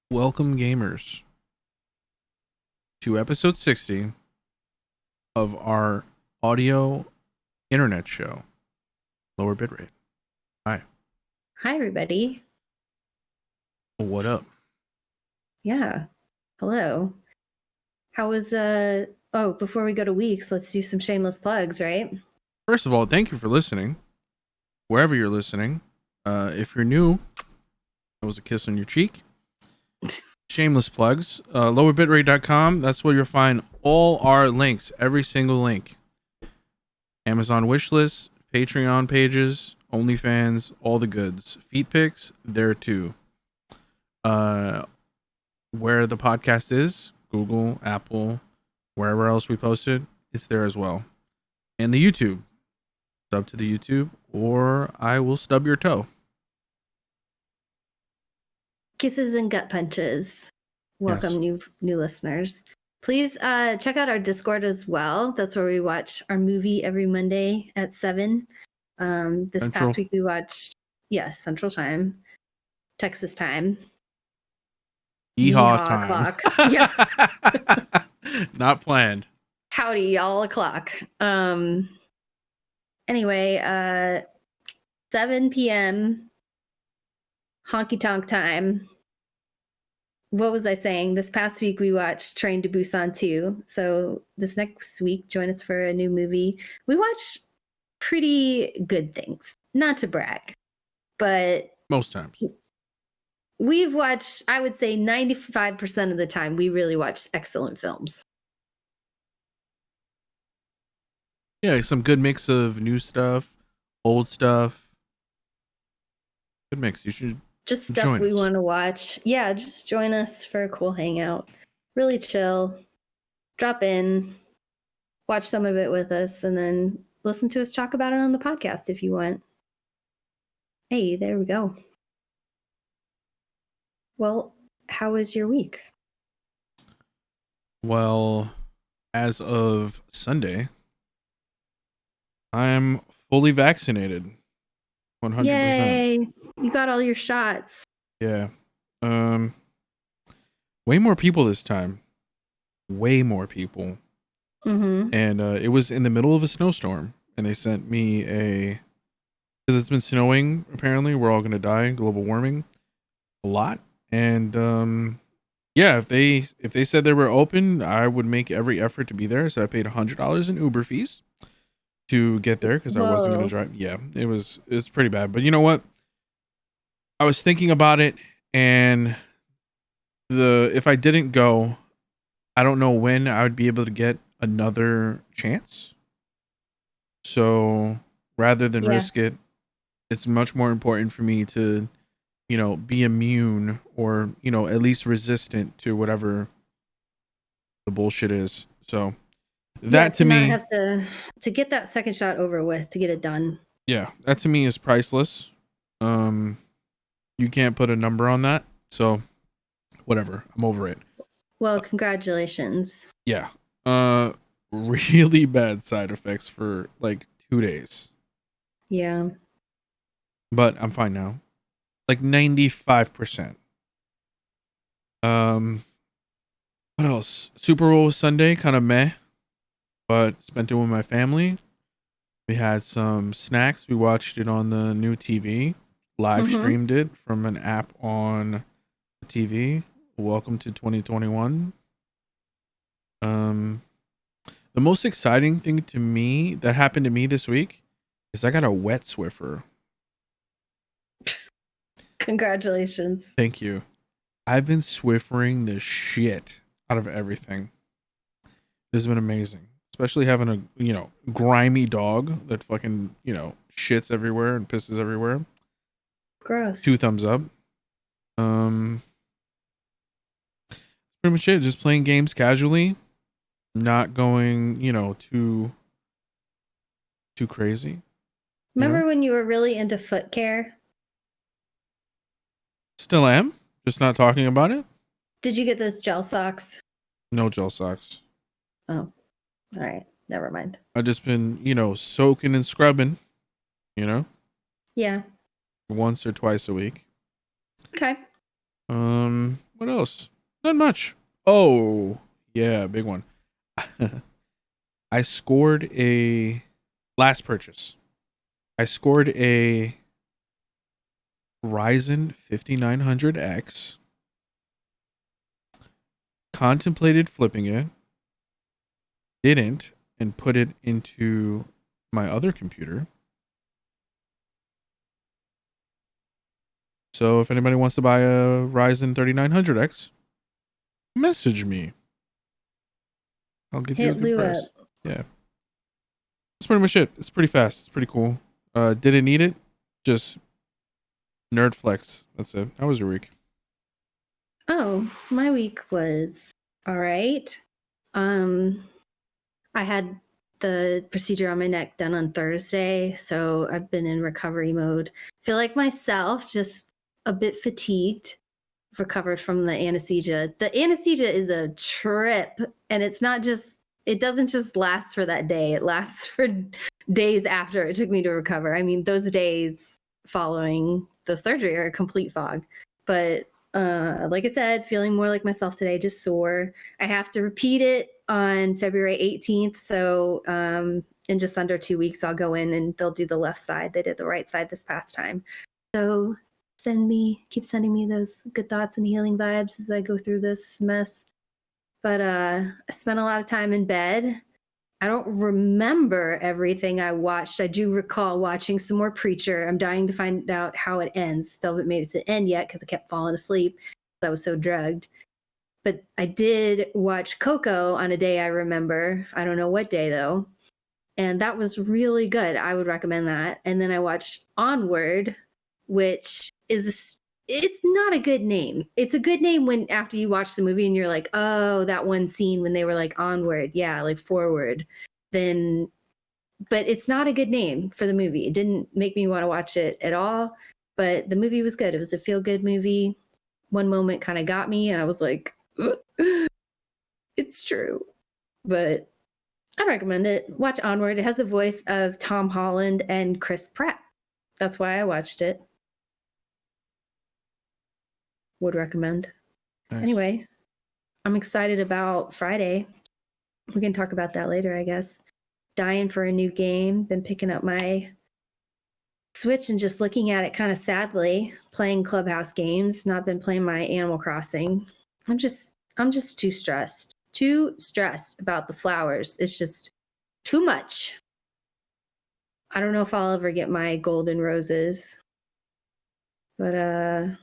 Welcome, gamers, to episode 60 of our audio internet show, Lower Bitrate. Hi. Hi, everybody. What up? Yeah. Hello. How was, before we go to weeks, let's do some shameless plugs, right? First of all, thank you for listening, wherever you're listening. If you're new, that was a kiss on your cheek. Shameless plugs. LowerBitrate.com. That's where you'll find all our links, every single link. Amazon wishlist, Patreon pages, OnlyFans, all the goods. Feet pics, there too. Where the podcast is, Google, Apple, wherever else we posted, it's there as well. And the YouTube. Sub to the YouTube, or I will stub your toe. Kisses and gut punches. Welcome, Yes. new listeners. Please check out our Discord as well. That's where we watch our movie every Monday at 7. This Central. past week we watched, Central Time, Texas time. Yeehaw time. O'clock. Yeah. Not planned. Howdy, y'all o'clock. Anyway, 7 p.m. honky tonk time. What was I saying? This past week we watched Train to Busan II. So this next week, join us for a new movie. We watch pretty good things. Not to brag, but Most times. We've watched, I would say 95% of the time, we really watch excellent films. Yeah, some good mix of new stuff, old stuff. Good mix. You should just stuff we want to watch. Yeah, just join us for a cool hangout. Really chill. Drop in, watch some of it with us, and then listen to us talk about it on the podcast if you want. Hey, there we go. Well, how was your week? Well, as of Sunday, I'm fully vaccinated. 100%. Yay! You got all your shots. Yeah. Way more people this time. Way more people. Mm-hmm. And it was in the middle of a snowstorm, and they sent me because it's been snowing. Apparently, we're all gonna die. Global warming, a lot. And yeah, if they said they were open, I would make every effort to be there. So I paid $100 in Uber fees to get there because I wasn't gonna drive. Yeah, it's pretty bad. But you know what? I was thinking about it, and if I didn't go, I don't know when I would be able to get another chance. So rather than risk it, it's much more important for me to, be immune or, at least resistant to whatever the bullshit is. So that to me, not have to get that second shot over with, to get it done. Yeah, that to me is priceless. You can't put a number on that. So whatever, I'm over it. Well, congratulations. Yeah. Really bad side effects for like 2 days. Yeah. But I'm fine now. Like 95%. What else? Super Bowl was Sunday, kind of meh. But spent it with my family. We had some snacks. We watched it on the new TV. Live streamed it from an app on the TV. Welcome to 2021. The most exciting thing to me that happened to me this week is I got a wet Swiffer. Congratulations. Thank you. I've been Swiffering the shit out of everything. This has been amazing. Especially having a, grimy dog that fucking, shits everywhere and pisses everywhere. Gross. 2 thumbs up. Pretty much it. Just playing games casually. Not going, too crazy. Remember when you were really into foot care? Still am. Just not talking about it. Did you get those gel socks? No gel socks. Oh, all right. Never mind. I've just been, soaking and scrubbing, Yeah. once or twice a week. Okay. What else? Not much. Oh, yeah, big one. I scored a last purchase. I scored a Ryzen 5900X. Contemplated flipping it, didn't, and put it into my other computer. So if anybody wants to buy a Ryzen 3900X, message me. I'll give you a Hit good Lou price. up. Yeah. That's pretty much it. It's pretty fast. It's pretty cool. Didn't need it. Just nerd flex. That's it. How was your week? Oh, my week was all right. I had the procedure on my neck done on Thursday, so I've been in recovery mode. Feel like myself, just a bit fatigued. Recovered from the anesthesia. The anesthesia is a trip, and it's not just, it doesn't just last for that day. It lasts for days after it took me to recover. I mean, those days following the surgery are a complete fog. But like I said, feeling more like myself today, just sore. I have to repeat it on February 18th. So in just under 2 weeks, I'll go in and they'll do the left side. They did the right side this past time. So keep sending me those good thoughts and healing vibes as I go through this mess. But I spent a lot of time in bed. I don't remember everything I watched. I do recall watching some more Preacher. I'm dying to find out how it ends. Still haven't made it to the end yet because I kept falling asleep. I was so drugged. But I did watch Coco on a day I remember. I don't know what day though. And that was really good. I would recommend that. And then I watched Onward, which is it's not a good name. It's a good name when after you watch the movie and you're like, oh, that one scene when they were like onward, yeah, like forward. Then, but it's not a good name for the movie. It didn't make me want to watch it at all. But the movie was good. It was a feel good movie. One moment kind of got me, and I was like, it's true. But I recommend it. Watch Onward. It has the voice of Tom Holland and Chris Pratt. That's why I watched it. Would recommend. Nice. Anyway, I'm excited about Friday. We can talk about that later, I guess. Dying for a new game. Been picking up my Switch and just looking at it kind of sadly, playing Clubhouse games, not been playing my Animal Crossing. I'm just too stressed. Too stressed about the flowers. It's just too much. I don't know if I'll ever get my golden roses. But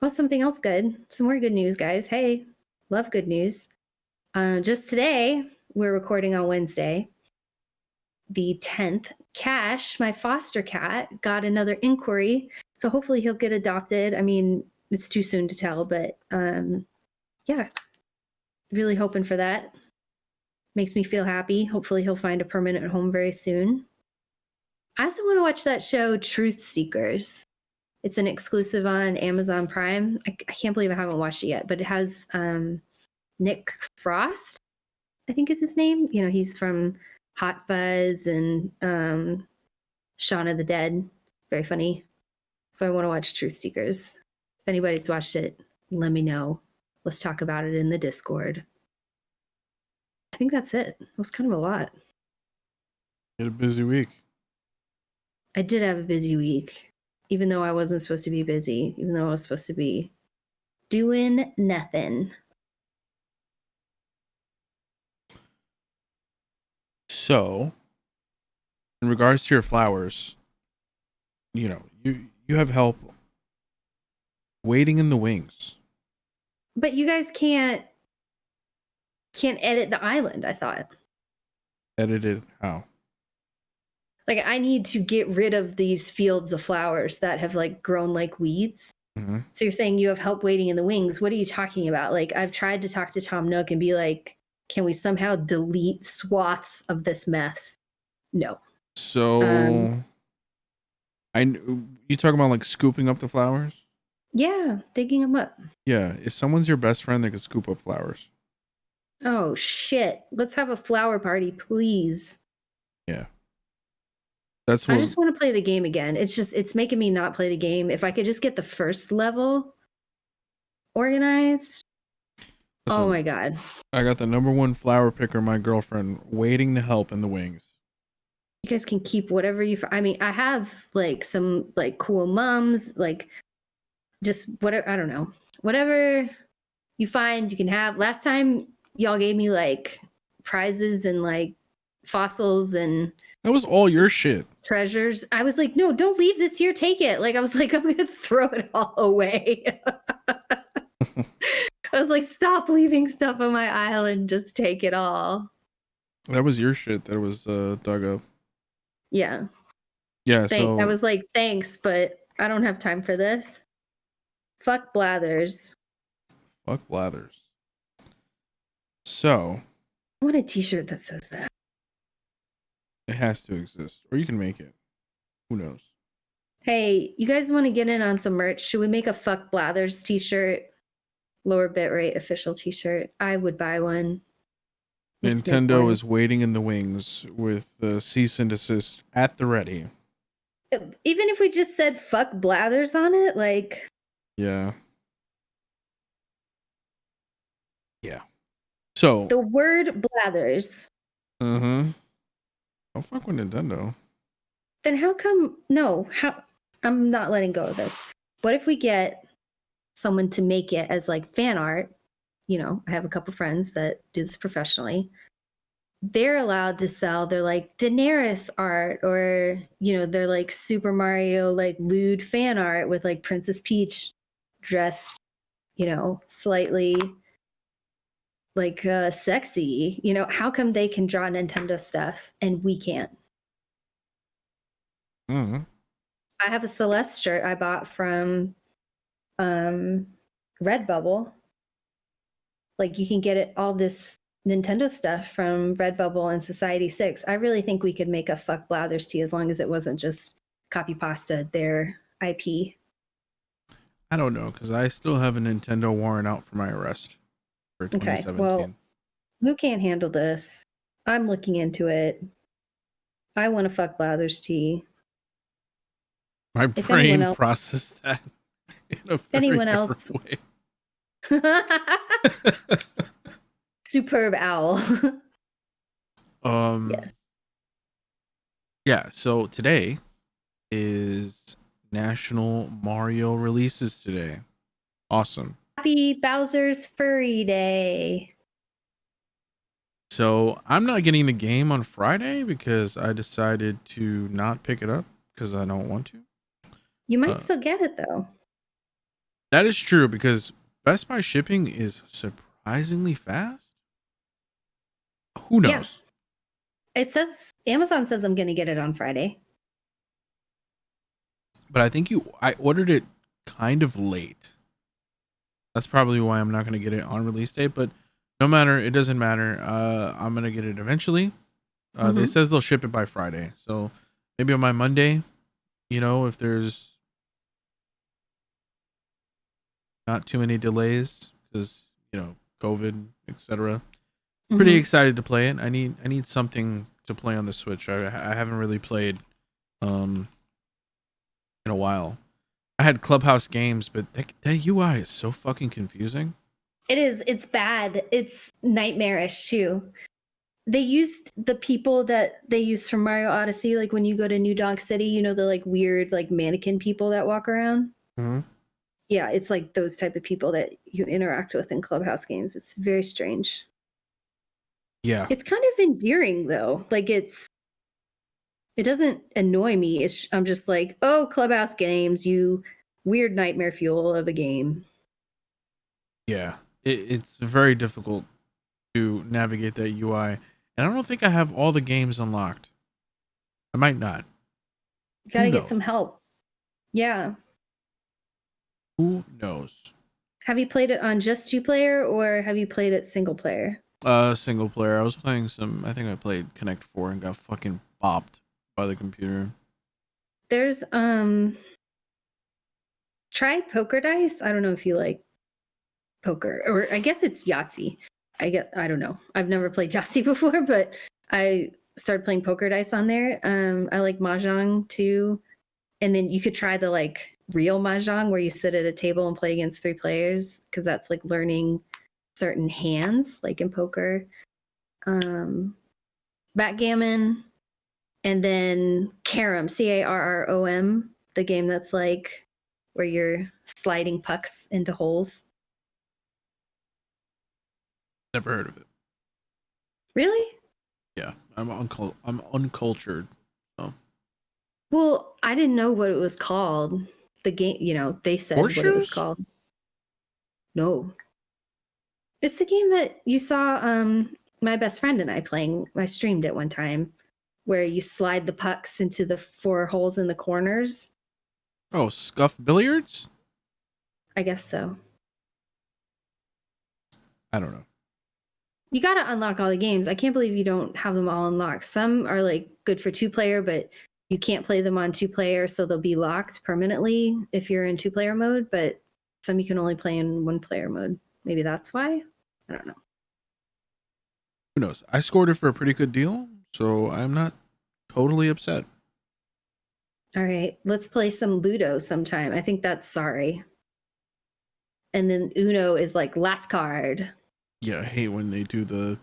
something else good. Some more good news, guys. Hey, love good news. Just today, we're recording on Wednesday, the 10th. Cash, my foster cat, got another inquiry. So hopefully he'll get adopted. I mean, it's too soon to tell, but yeah, really hoping for that. Makes me feel happy. Hopefully he'll find a permanent home very soon. I also want to watch that show, Truth Seekers. It's an exclusive on Amazon Prime. I can't believe I haven't watched it yet, but it has Nick Frost, I think is his name. You know, he's from Hot Fuzz and Shaun of the Dead. Very funny. So I want to watch Truth Seekers. If anybody's watched it, let me know. Let's talk about it in the Discord. I think that's it. It was kind of a lot. You had a busy week. I did have a busy week, even though I wasn't supposed to be busy, even though I was supposed to be doing nothing. So, in regards to your flowers, you know, you have help waiting in the wings. But you guys can't edit the island, I thought. Edited how? Like, I need to get rid of these fields of flowers that have like grown like weeds. Mm-hmm. So you're saying you have help waiting in the wings. What are you talking about? Like, I've tried to talk to Tom Nook and be like, can we somehow delete swaths of this mess? No. So, you talking about like scooping up the flowers? Yeah, digging them up. Yeah, if someone's your best friend, they can scoop up flowers. Oh shit! Let's have a flower party, please. Yeah, that's what I just want to play the game again. It's making me not play the game. If I could just get the first level, organized. Oh Listen, my God. I got the number one flower picker, my girlfriend, waiting to help in the wings. You guys can keep whatever I mean, I have like some like cool mums, like just whatever, I don't know. Whatever you find you can have. Last time y'all gave me like prizes and like fossils and That was all your shit. treasures. I was like, no, don't leave this here. Take it. Like, I was like, I'm going to throw it all away. I was like, stop leaving stuff on my island. Just take it all. That was your shit that was dug up. Yeah. Yeah, I was like, thanks, but I don't have time for this. Fuck Blathers. Fuck Blathers. So. I want a t-shirt that says that. It has to exist. Or you can make it. Who knows? Hey, you guys want to get in on some merch? Should we make a Fuck Blathers t-shirt? Lower bitrate official t-shirt. I would buy one. Nintendo is waiting in the wings with the cease and desist at the ready. Even if we just said fuck Blathers on it, like. Yeah. Yeah. So. The word Blathers. Uh-huh. Oh, fuck with Nintendo. Then how come, I'm not letting go of this. What if we get someone to make it as like fan art? You know, I have a couple friends that do this professionally. They're allowed to sell their like Daenerys art or, you know, their like Super Mario, like lewd fan art with like Princess Peach dressed, you know, slightly like sexy. You know, how come they can draw Nintendo stuff and we can't? Mm-hmm. I have a Celeste shirt I bought from Redbubble. Like you can get it all this Nintendo stuff from Redbubble and Society 6. I really think we could make a Fuck Blathers tee as long as it wasn't just copy pasta their IP. I don't know, because I still have a Nintendo warrant out for my arrest for 2017. Okay, well, who can't handle this? I'm looking into it. I want a Fuck Blathers tee. My brain processed that in a very different way. Superb owl. Yes. Yeah, so today is National Mario Releases Today. Awesome. Happy Bowser's Furry Day. So I'm not getting the game on Friday because I decided to not pick it up because I don't want to. You might still get it though. That is true because Best Buy shipping is surprisingly fast. Who knows? Yeah. It says Amazon says I'm going to get it on Friday. But I think I ordered it kind of late. That's probably why I'm not going to get it on release date, but no matter, it doesn't matter. I'm going to get it eventually. They says they'll ship it by Friday. So maybe on my Monday, you know, if there's not too many delays because, you know, COVID, etc. Pretty excited to play it. I need something to play on the Switch. I haven't really played in a while. I had Clubhouse Games, but that UI is so fucking confusing. It is. It's bad. It's nightmarish too. They used the people that they used from Mario Odyssey, like when you go to New Donk City, you know, the like weird like mannequin people that walk around. Mm-hmm. Yeah, it's like those type of people that you interact with in Clubhouse Games. It's very strange. Yeah. It's kind of endearing though. Like it doesn't annoy me. I'm just like, oh, Clubhouse Games, you weird nightmare fuel of a game. Yeah. It's very difficult to navigate that UI. And I don't think I have all the games unlocked. I might not. You gotta get some help. Yeah. Who knows? Have you played it on just 2-player or have you played it single player? Single player. I was playing I think I played Connect 4 and got fucking bopped by the computer. There's try poker dice. I don't know if you like poker, or I guess it's Yahtzee. I don't know. I've never played Yahtzee before, but I started playing poker dice on there. I like Mahjong too. And then you could try the like real mahjong where you sit at a table and play against 3 players, because that's like learning certain hands, like in poker. Backgammon, and then Carom, Carrom, the game that's like where you're sliding pucks into holes. Never heard of it. Really? Yeah, I'm uncultured. So. Well, I didn't know what it was called. The game, they said what it was Horseshoes? called. No. It's the game that you saw my best friend and I playing. I streamed it one time where you slide the pucks into the 4 holes in the corners. Oh, scuff billiards? I guess so. I don't know. You got to unlock all the games. I can't believe you don't have them all unlocked. Some are like good for 2-player, but you can't play them on 2-player, so they'll be locked permanently if you're in 2-player mode, but some you can only play in 1-player mode. Maybe that's why. I don't know. Who knows? I scored it for a pretty good deal, so I'm not totally upset. All right, let's play some Ludo sometime. I think that's sorry. And then Uno is like last card. Yeah, I hate when they do the,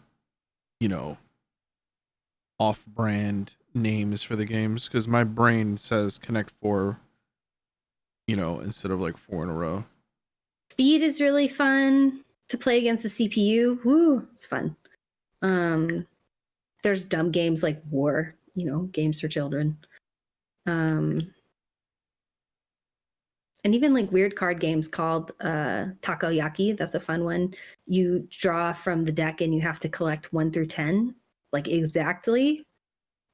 off-brand names for the games, because my brain says Connect 4, instead of like 4 in a row. Speed is really fun to play against the CPU. Woo, it's fun. There's dumb games like War, games for children. And even like weird card games called Takoyaki. That's a fun one. You draw from the deck and you have to collect 1 through 10, like exactly.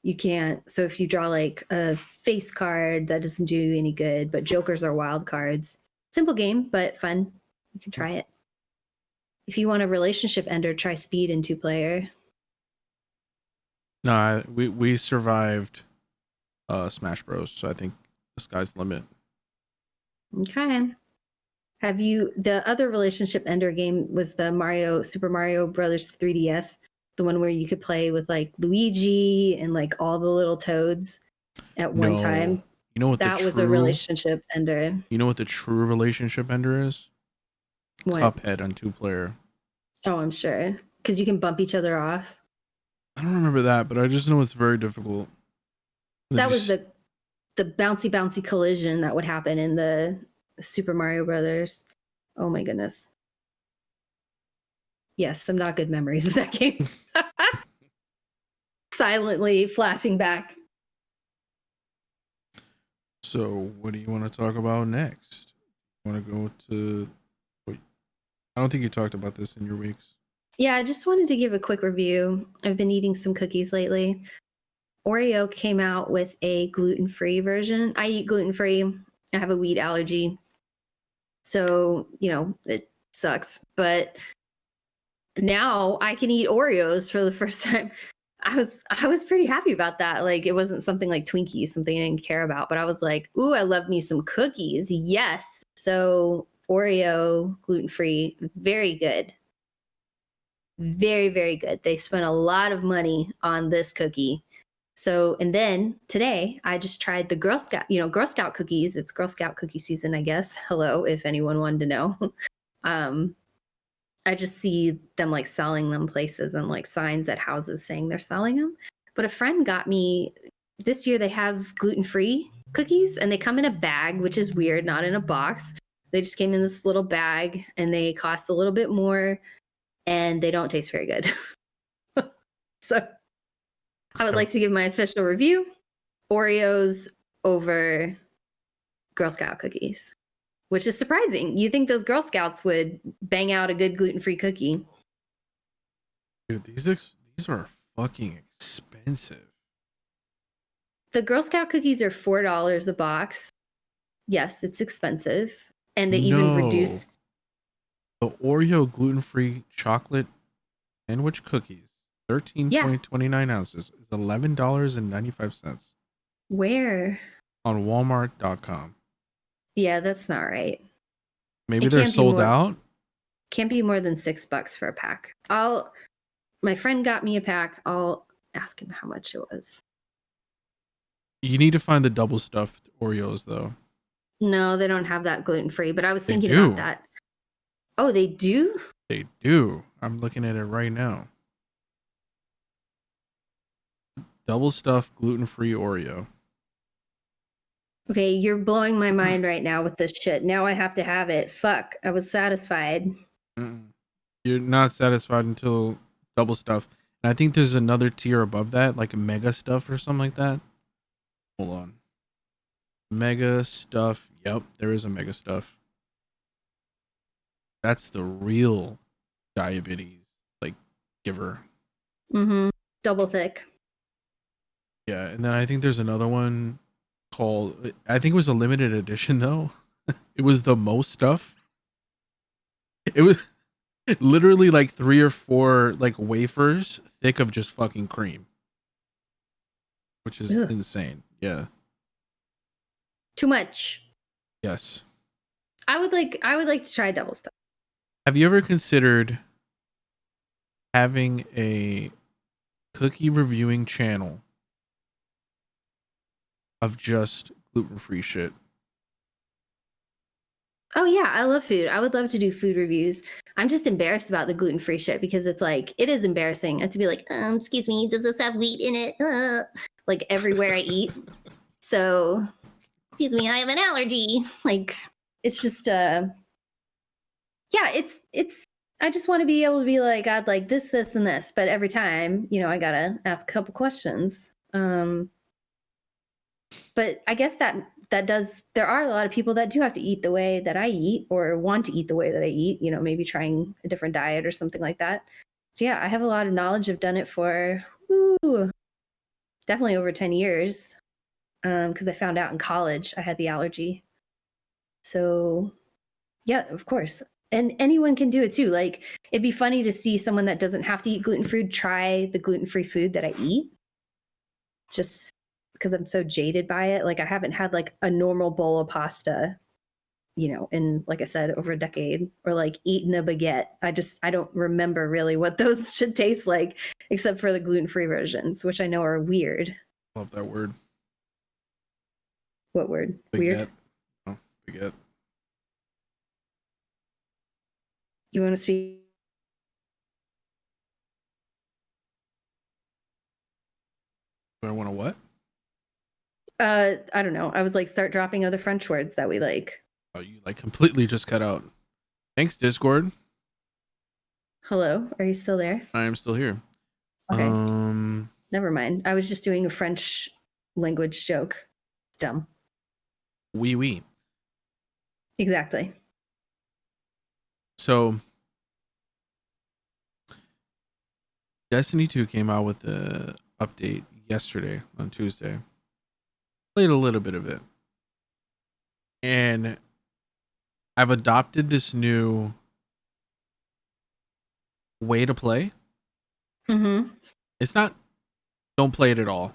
You can't. So if you draw like a face card, that doesn't do any good, but jokers are wild cards. Simple game, but fun. You can try it. If you want a relationship ender, try Speed in 2-player. No, we survived Smash Bros, so I think the sky's the limit. Okay. Have you, the other relationship ender game was the Super Mario Brothers 3DS, the one where you could play with like Luigi and like all the little toads at one time. You know what that was a relationship ender. You know what the true relationship ender is? What? Cuphead on 2-player. Oh, I'm sure. Because you can bump each other off. I don't remember that, but I just know it's very difficult. That was the bouncy collision that would happen in the Super Mario Brothers. Oh my goodness. Yes, some not good memories of that game. Silently flashing back. So, what do you want to talk about next? You want to go to... Wait, I don't think you talked about this in your weeks. Yeah, I just wanted to give a quick review. I've been eating some cookies lately. Oreo came out with a gluten-free version. I eat gluten-free. I have a wheat allergy. So, it sucks. But now I can eat Oreos for the first time. I was pretty happy about that. Like, it wasn't something like Twinkies, something I didn't care about, but I was like, ooh, I love me some cookies. Yes. So Oreo gluten-free, very good. Very, very good. They spent a lot of money on this cookie. So, and then today I just tried the Girl Scout cookies. It's Girl Scout cookie season, I guess. Hello, if anyone wanted to know. I just see them like selling them places and like signs at houses saying they're selling them. But a friend got me this year. They have gluten-free cookies and they come in a bag, which is weird, not in a box. They just came in this little bag and they cost a little bit more and they don't taste very good. So I would like to give my official review. Oreos over Girl Scout cookies, which is surprising. You think those Girl Scouts would bang out a good gluten-free cookie. Dude, these are fucking expensive. The Girl Scout cookies are $4 a box. Yes, it's expensive. And they even reduced... The Oreo gluten-free chocolate sandwich cookies, 13.29 ounces, is $11.95. Where? On Walmart.com. Yeah, that's not right. Maybe they're sold out. Can't be more than $6 for a pack. My friend got me a pack. I'll ask him how much it was. You need to find the double stuffed Oreos though. No, they don't have that gluten-free, but I was They thinking about do. that. Oh, they do? They do. I'm looking at it right now. Double stuffed gluten-free Oreo. Okay, you're blowing my mind right now with this shit. Now I have to have it. Fuck, I was satisfied. Mm-mm. You're not satisfied until double stuff. And I think there's another tier above that, like a mega stuff or something like that. Hold on. Mega stuff. Yep, there is a mega stuff. That's the real diabetes like giver. Mm-hmm. Double thick. Yeah, and then I think there's another one called, I think it was a limited edition though. It was the most stuff. It was literally like 3 or 4 like wafers thick of just fucking cream, which is Ugh. insane. Yeah. Too much. Yes. I would like to try double stuff. Have you ever considered having a cookie reviewing channel of just gluten-free shit? Oh yeah, I love food. I would love to do food reviews. I'm just embarrassed about the gluten-free shit because it's like it is embarrassing. I have to be like, excuse me, does this have wheat in it? Like everywhere I eat. So, excuse me, I have an allergy. Like it's just yeah, it's I just want to be able to be like, I'd like this, and this, but every time, I gotta ask a couple questions. But I guess that does there are a lot of people that do have to eat the way that I eat or want to eat the way that I eat, maybe trying a different diet or something like that. So yeah, I have a lot of knowledge. I've done it for definitely over 10 years. Because I found out in college I had the allergy. So yeah, of course. And anyone can do it too. Like it'd be funny to see someone that doesn't have to eat gluten-free try the gluten-free food that I eat. Just because I'm so jaded by it. Like I haven't had like a normal bowl of pasta, in like I said, over a decade, or like eaten a baguette. I don't remember really what those should taste like, except for the gluten-free versions, which I know are weird. Love that word. What word? Weird? Baguette. Oh, baguette. You want to speak? Do I want to what? I don't know. I was like, start dropping other French words that we like. Oh, you like completely just cut out. Thanks, Discord. Hello, are you still there? I am still here. Okay. Never mind. I was just doing a French language joke. It's dumb. Oui. Exactly. So, Destiny 2 came out with the update yesterday on Tuesday. Played a little bit of it. And I've adopted this new way to play. Mm-hmm. It's not don't play it at all.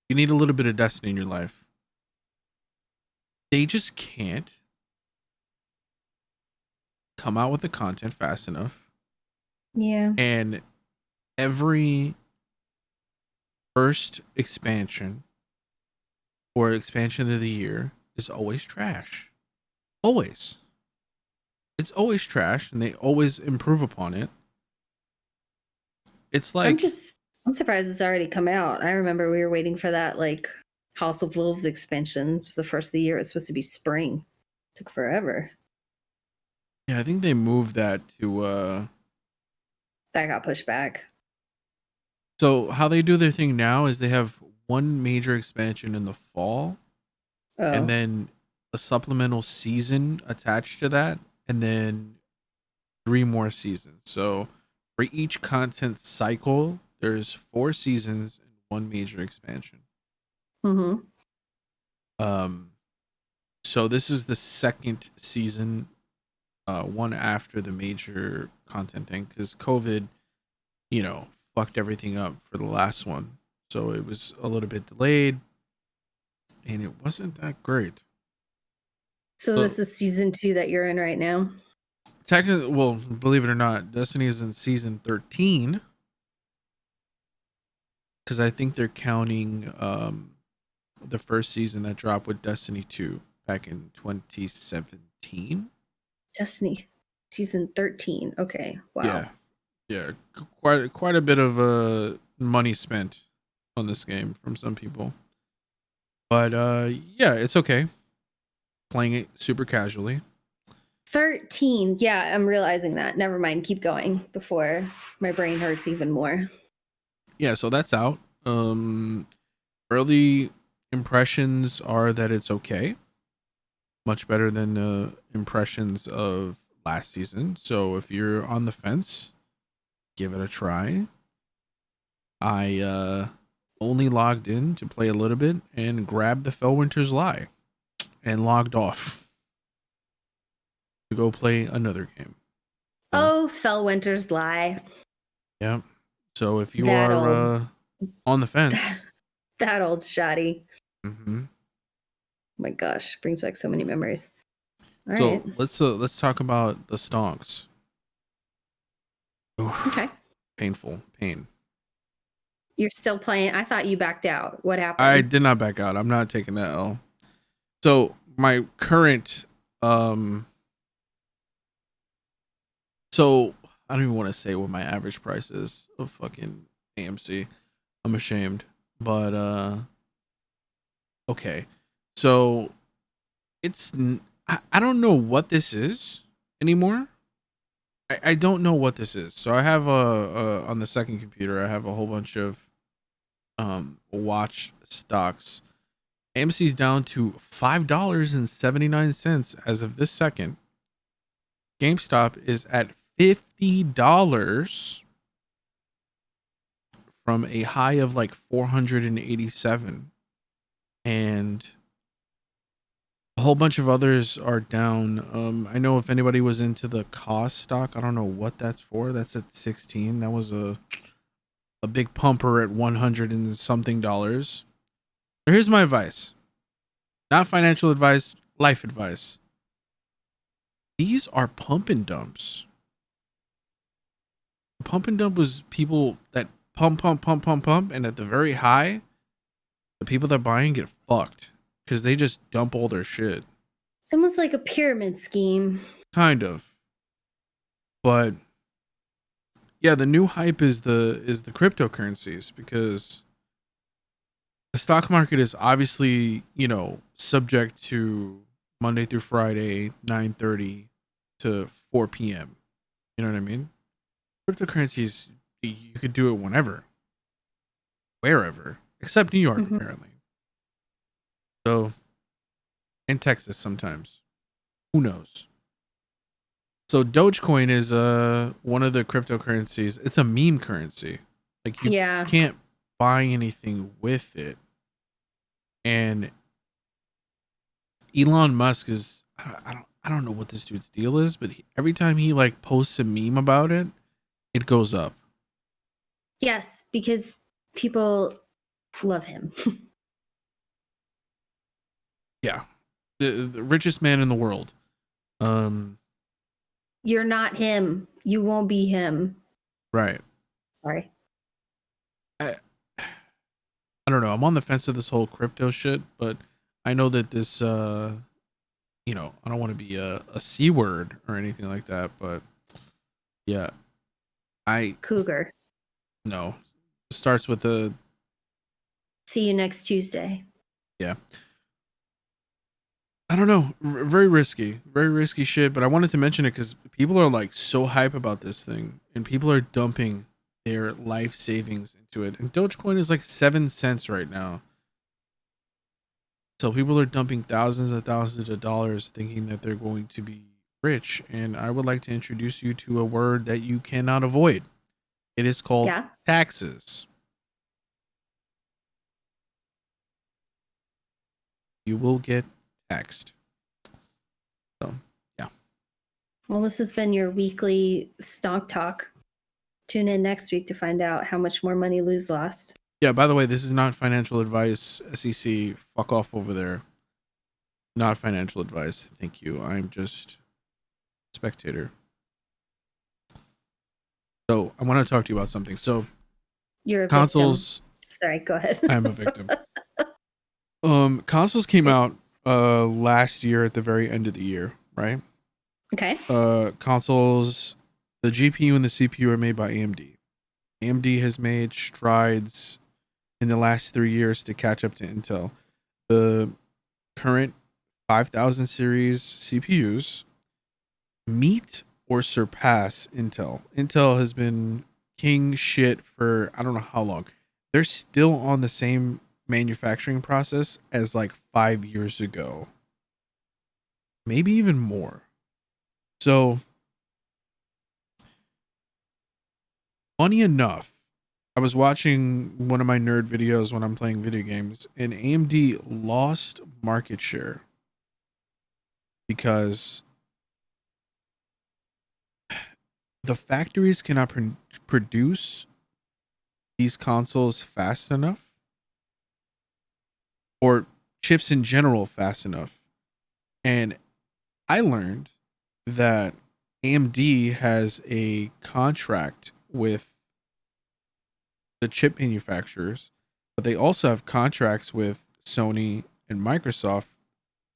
You need a little bit of Destiny in your life. They just can't come out with the content fast enough. Yeah. And every first expansion or expansion of the year is always trash. Always. It's always trash, and they always improve upon it. It's like I'm surprised it's already come out. I remember we were waiting for that like House of Wolves expansion. It's the first of the year. It was supposed to be spring. Took forever. yeah, I think they moved that to That got pushed back. so how they do their thing now is they have one major expansion in the fall and Oh. then a supplemental season attached to that, and then 3 more seasons. So for each content cycle, there's 4 seasons and one major expansion. Mm-hmm. So this is the second season, one after the major content thing, because COVID, fucked everything up for the last one. So it was a little bit delayed, and it wasn't that great. So this is season 2 that you're in right now? Technically, well, believe it or not, Destiny is in season 13, because I think they're counting the first season that dropped with Destiny 2. back in 2017. Destiny season 13. Okay. Wow. Yeah, quite a bit of money spent on this game from some people. But yeah, it's okay. Playing it super casually. 13. Yeah, I'm realizing that. Never mind. Keep going before my brain hurts even more. Yeah, so that's out. Early impressions are that it's okay. Much better than the impressions of last season. So if you're on the fence, give it a try. I only logged in to play a little bit and grabbed the Fellwinter's Lie and logged off to go play another game. Oh, Fellwinter's Lie. Yeah. So if you That are old, on the fence, that old shoddy. mm-hmm. My gosh, brings back so many memories. All So right. let's talk about the stonks. Oof, Okay. painful pain. You're still playing. I thought you backed out. What happened? I did not back out. I'm not taking that L. So my current so I don't even want to say what my average price is of fucking AMC. I'm ashamed. But okay. So I don't know what this is anymore. I don't know what this is. So I have on the second computer I have a whole bunch of watch stocks. AMC's down to $5.79 as of this second. GameStop is at $50 from a high of like 487, and a whole bunch of others are down. I know if anybody was into the cost stock, I don't know what that's for. That's at 16. That was a big pumper at 100 and something dollars. So here's my advice. Not financial advice, life advice. These are pump and dumps. Pump and dump was people that pump, and at the very high, the people that buying get fucked because they just dump all their shit. It's almost like a pyramid scheme. Kind of. But yeah, the new hype is the cryptocurrencies, because the stock market is obviously, subject to Monday through Friday, 9:30 to 4 p.m. You know what I mean? Cryptocurrencies, you could do it whenever, wherever, except New York, apparently. So, in Texas sometimes. Who knows? So Dogecoin is one of the cryptocurrencies. It's a meme currency. Like you can't buy anything with it. And Elon Musk is I don't know what this dude's deal is, but every time he like posts a meme about it, it goes up. Yes, because people love him. Yeah. The richest man in the world. You're not him. You won't be him. Right. Sorry. I don't know. I'm on the fence of this whole crypto shit, but I know that this I don't want to be a C word or anything like that, but yeah. Cougar. No. It starts with a See you next Tuesday. Yeah. I don't know. Very risky shit. But I wanted to mention it because people are like so hype about this thing, and people are dumping their life savings into it. And Dogecoin is like 7 cents right now. So people are dumping thousands and thousands of dollars thinking that they're going to be rich. And I would like to introduce you to a word that you cannot avoid. It is called taxes. You will get taxed. So, yeah. Well, this has been your weekly stock talk. Tune in next week to find out how much more money Lou's lost. Yeah, by the way, this is not financial advice. SEC, fuck off over there. Not financial advice. Thank you. I'm just a spectator. So, I want to talk to you about something. So, you're a consoles. Victim. Sorry, go ahead. I'm a victim. Consoles came out last year at the very end of the year, right? Okay. Consoles, the GPU and the CPU are made by AMD. AMD has made strides in the last 3 years to catch up to Intel. The current 5000 series CPUs meet or surpass Intel. Intel has been king shit for I don't know how long. They're still on the same manufacturing process as like 5 years ago. Maybe even more. So, funny enough, I was watching one of my nerd videos when I'm playing video games, and AMD lost market share because the factories cannot produce these consoles fast enough, or chips in general fast enough. And I learned that AMD has a contract with the chip manufacturers, but they also have contracts with Sony and Microsoft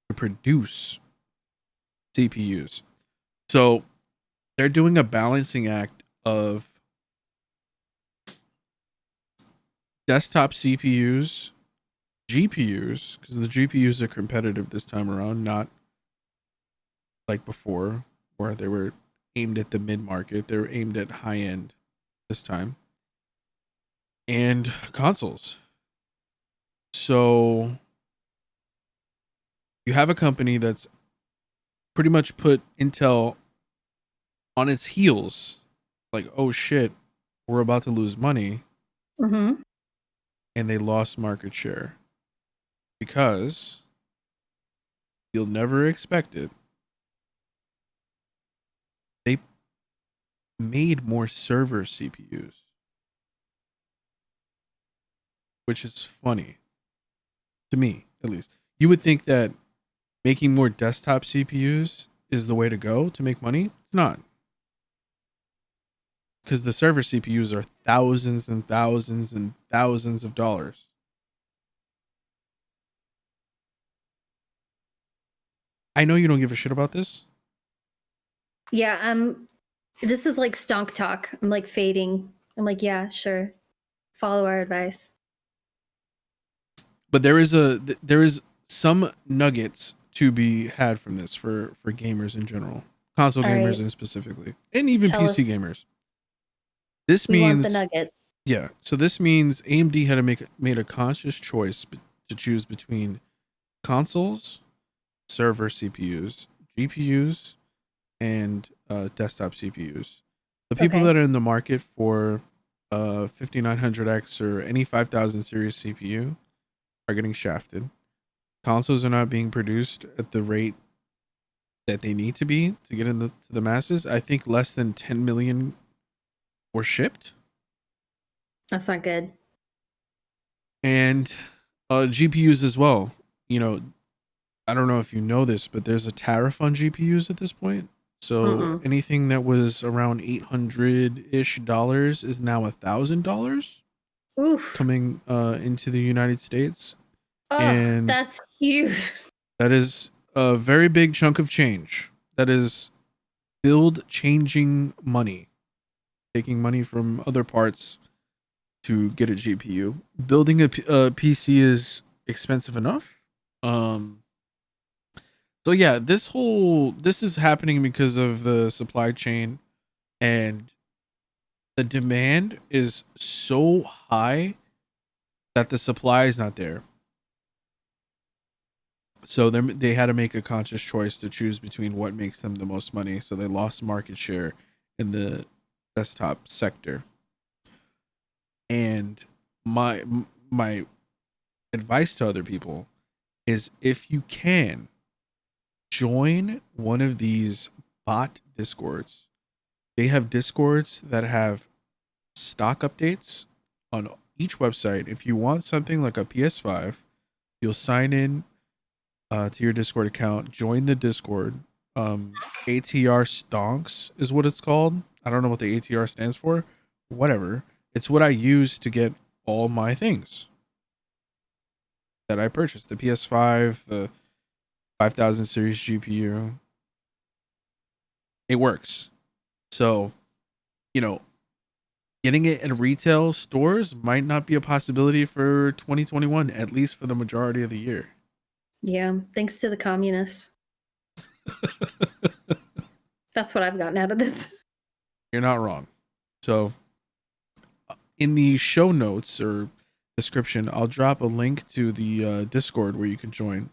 to produce CPUs. So they're doing a balancing act of desktop CPUs, GPUs, because the GPUs are competitive this time around, not like before, where they were aimed at the mid market. They were aimed at high end this time. And consoles. So you have a company that's pretty much put Intel on its heels. Like, oh shit, we're about to lose money. Mm-hmm. And they lost market share because you'll never expect it. They made more server CPUs, which is funny to me, at least. You would think that making more desktop CPUs is the way to go to make money. It's not. Because the server CPUs are thousands and thousands and thousands of dollars. I know you don't give a shit about this. Yeah, this is like stonk talk. I'm like fading. I'm like, yeah, sure. Follow our advice. But there is some nuggets to be had from this for gamers in general, console All gamers right. and specifically, and even Tell PC us. gamers. This We want the means nuggets. yeah. So this means AMD had to made a conscious choice to choose between consoles, server CPUs, GPUs, and desktop CPUs. The people Okay. that are in the market for 5900X or any 5000 series CPU are getting shafted. Consoles are not being produced at the rate that they need to be to get to the masses. I think less than 10 million were shipped. That's not good. And GPUs as well. You know, I don't know if you know this, but there's a tariff on GPUs at this point. So Mm-mm. anything that was around $800-ish is now $1,000 Oof. coming into the United States. Oh, And that's huge. that is a very big chunk of change. That is build changing money, taking money from other parts to get a GPU. Building a PC is expensive enough. So yeah, this is happening because of the supply chain, and the demand is so high that the supply is not there. So they had to make a conscious choice to choose between what makes them the most money. So they lost market share in the desktop sector. And my advice to other people is, if you can, join one of these bot discords. They have discords that have stock updates on each website. If you want something like a PS5, you'll sign in to your Discord account, join the Discord. ATR Stonks is what it's called. I don't know what the ATR stands for. Whatever. It's what I use to get all my things that I purchased. The PS5, the 5000 series GPU. It works. So, you know, getting it in retail stores might not be a possibility for 2021, at least for the majority of the year. Yeah, thanks to the communists. That's what I've gotten out of this. You're not wrong. So, in the show notes or description, I'll drop a link to the Discord where you can join.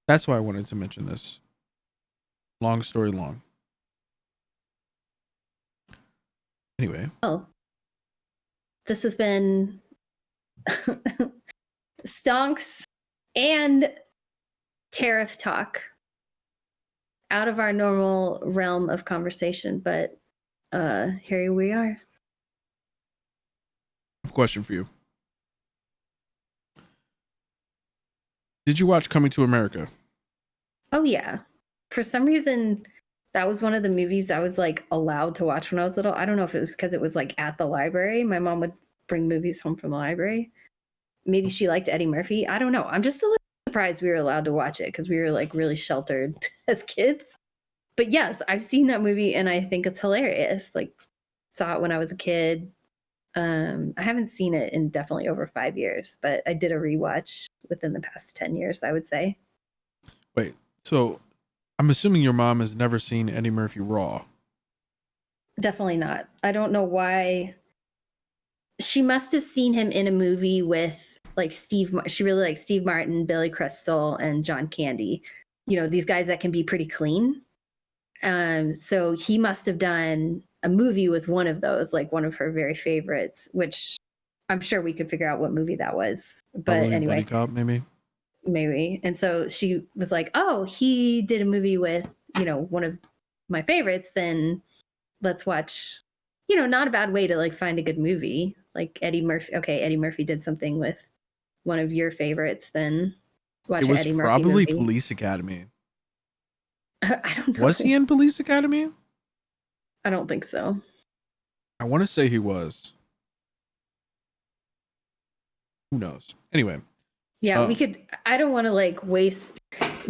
That's why I wanted to mention this. Long story long. Anyway. Oh, this has been stonks and tariff talk out of our normal realm of conversation, but here we are. I have a question for you. Did you watch Coming to America? Oh yeah. For some reason, that was one of the movies I was like allowed to watch when I was little. I don't know if it was because it was like at the library. My mom would bring movies home from the library. Maybe she liked Eddie Murphy. I don't know. I'm just a little surprised we were allowed to watch it because we were like really sheltered as kids. But yes, I've seen that movie and I think it's hilarious. Like, saw it when I was a kid. I haven't seen it in definitely over 5 years, but I did a rewatch within the past 10 years, I would say. Wait, so I'm assuming your mom has never seen Eddie Murphy Raw. Definitely not. I don't know why. She must have seen him in a movie with like she really likes Steve Martin, Billy Crystal, and John Candy. You know, these guys that can be pretty clean. So he must have done a movie with one of those, like one of her very favorites, which I'm sure we could figure out what movie that was. But Probably anyway, Buddy Cop, maybe. And so she was like, "Oh, he did a movie with, you know, one of my favorites. Then let's watch." You know, not a bad way to like find a good movie. Like Eddie Murphy. Okay, Eddie Murphy did something with one of your favorites. Then watch it an was Eddie Murphy probably movie. Police Academy. I don't know. Was he in Police Academy? I don't think so. I want to say he was. Who knows? Anyway. Yeah, we could. I don't want to like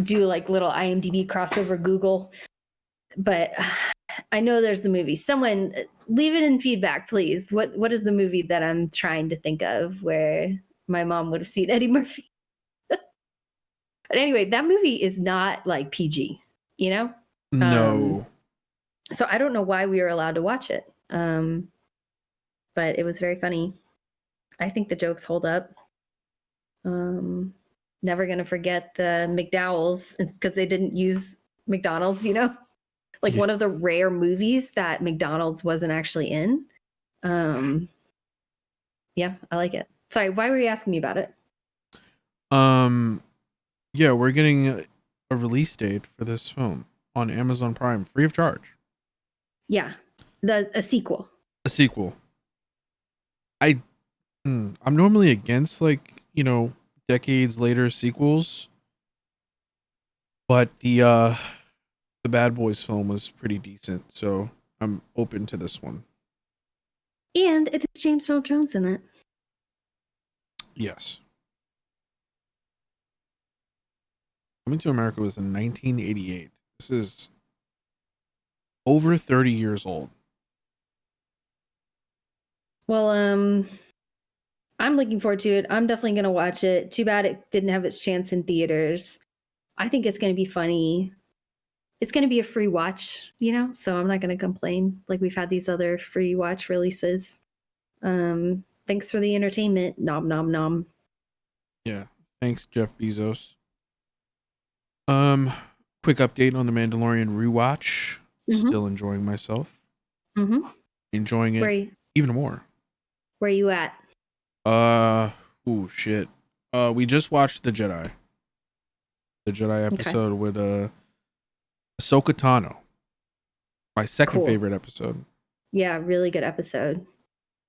do like little IMDb crossover Google, but I know there's the movie. Someone leave it in feedback, please. What is the movie that I'm trying to think of where my mom would have seen Eddie Murphy? But anyway, that movie is not like PG, you know? No. So I don't know why we were allowed to watch it. But it was very funny. I think the jokes hold up. Never gonna forget the McDowells. It's because they didn't use McDonald's, you know? Like one of the rare movies that McDonald's wasn't actually in. Yeah, I like it. Sorry, why were you asking me about it? Yeah, we're getting a release date for this film on Amazon Prime, free of charge. Yeah, a sequel. A sequel. I'm normally against like, you know, decades later sequels, but the Bad Boys film was pretty decent, so I'm open to this one. And it has James Earl Jones in it. Yes. Coming to America was in 1988. This is over 30 years old. Well, I'm looking forward to it. I'm definitely going to watch it. Too bad it didn't have its chance in theaters. I think it's going to be funny. It's going to be a free watch, you know, so I'm not going to complain. Like we've had these other free watch releases. Thanks for the entertainment. Nom nom nom. Yeah. Thanks, Jeff Bezos. Quick update on the Mandalorian rewatch. Mm-hmm. Still enjoying myself. Mm-hmm. Enjoying it even more. Where you at? Shit. We just watched The Jedi. The Jedi episode with Ahsoka Tano. My second favorite episode. Yeah, really good episode.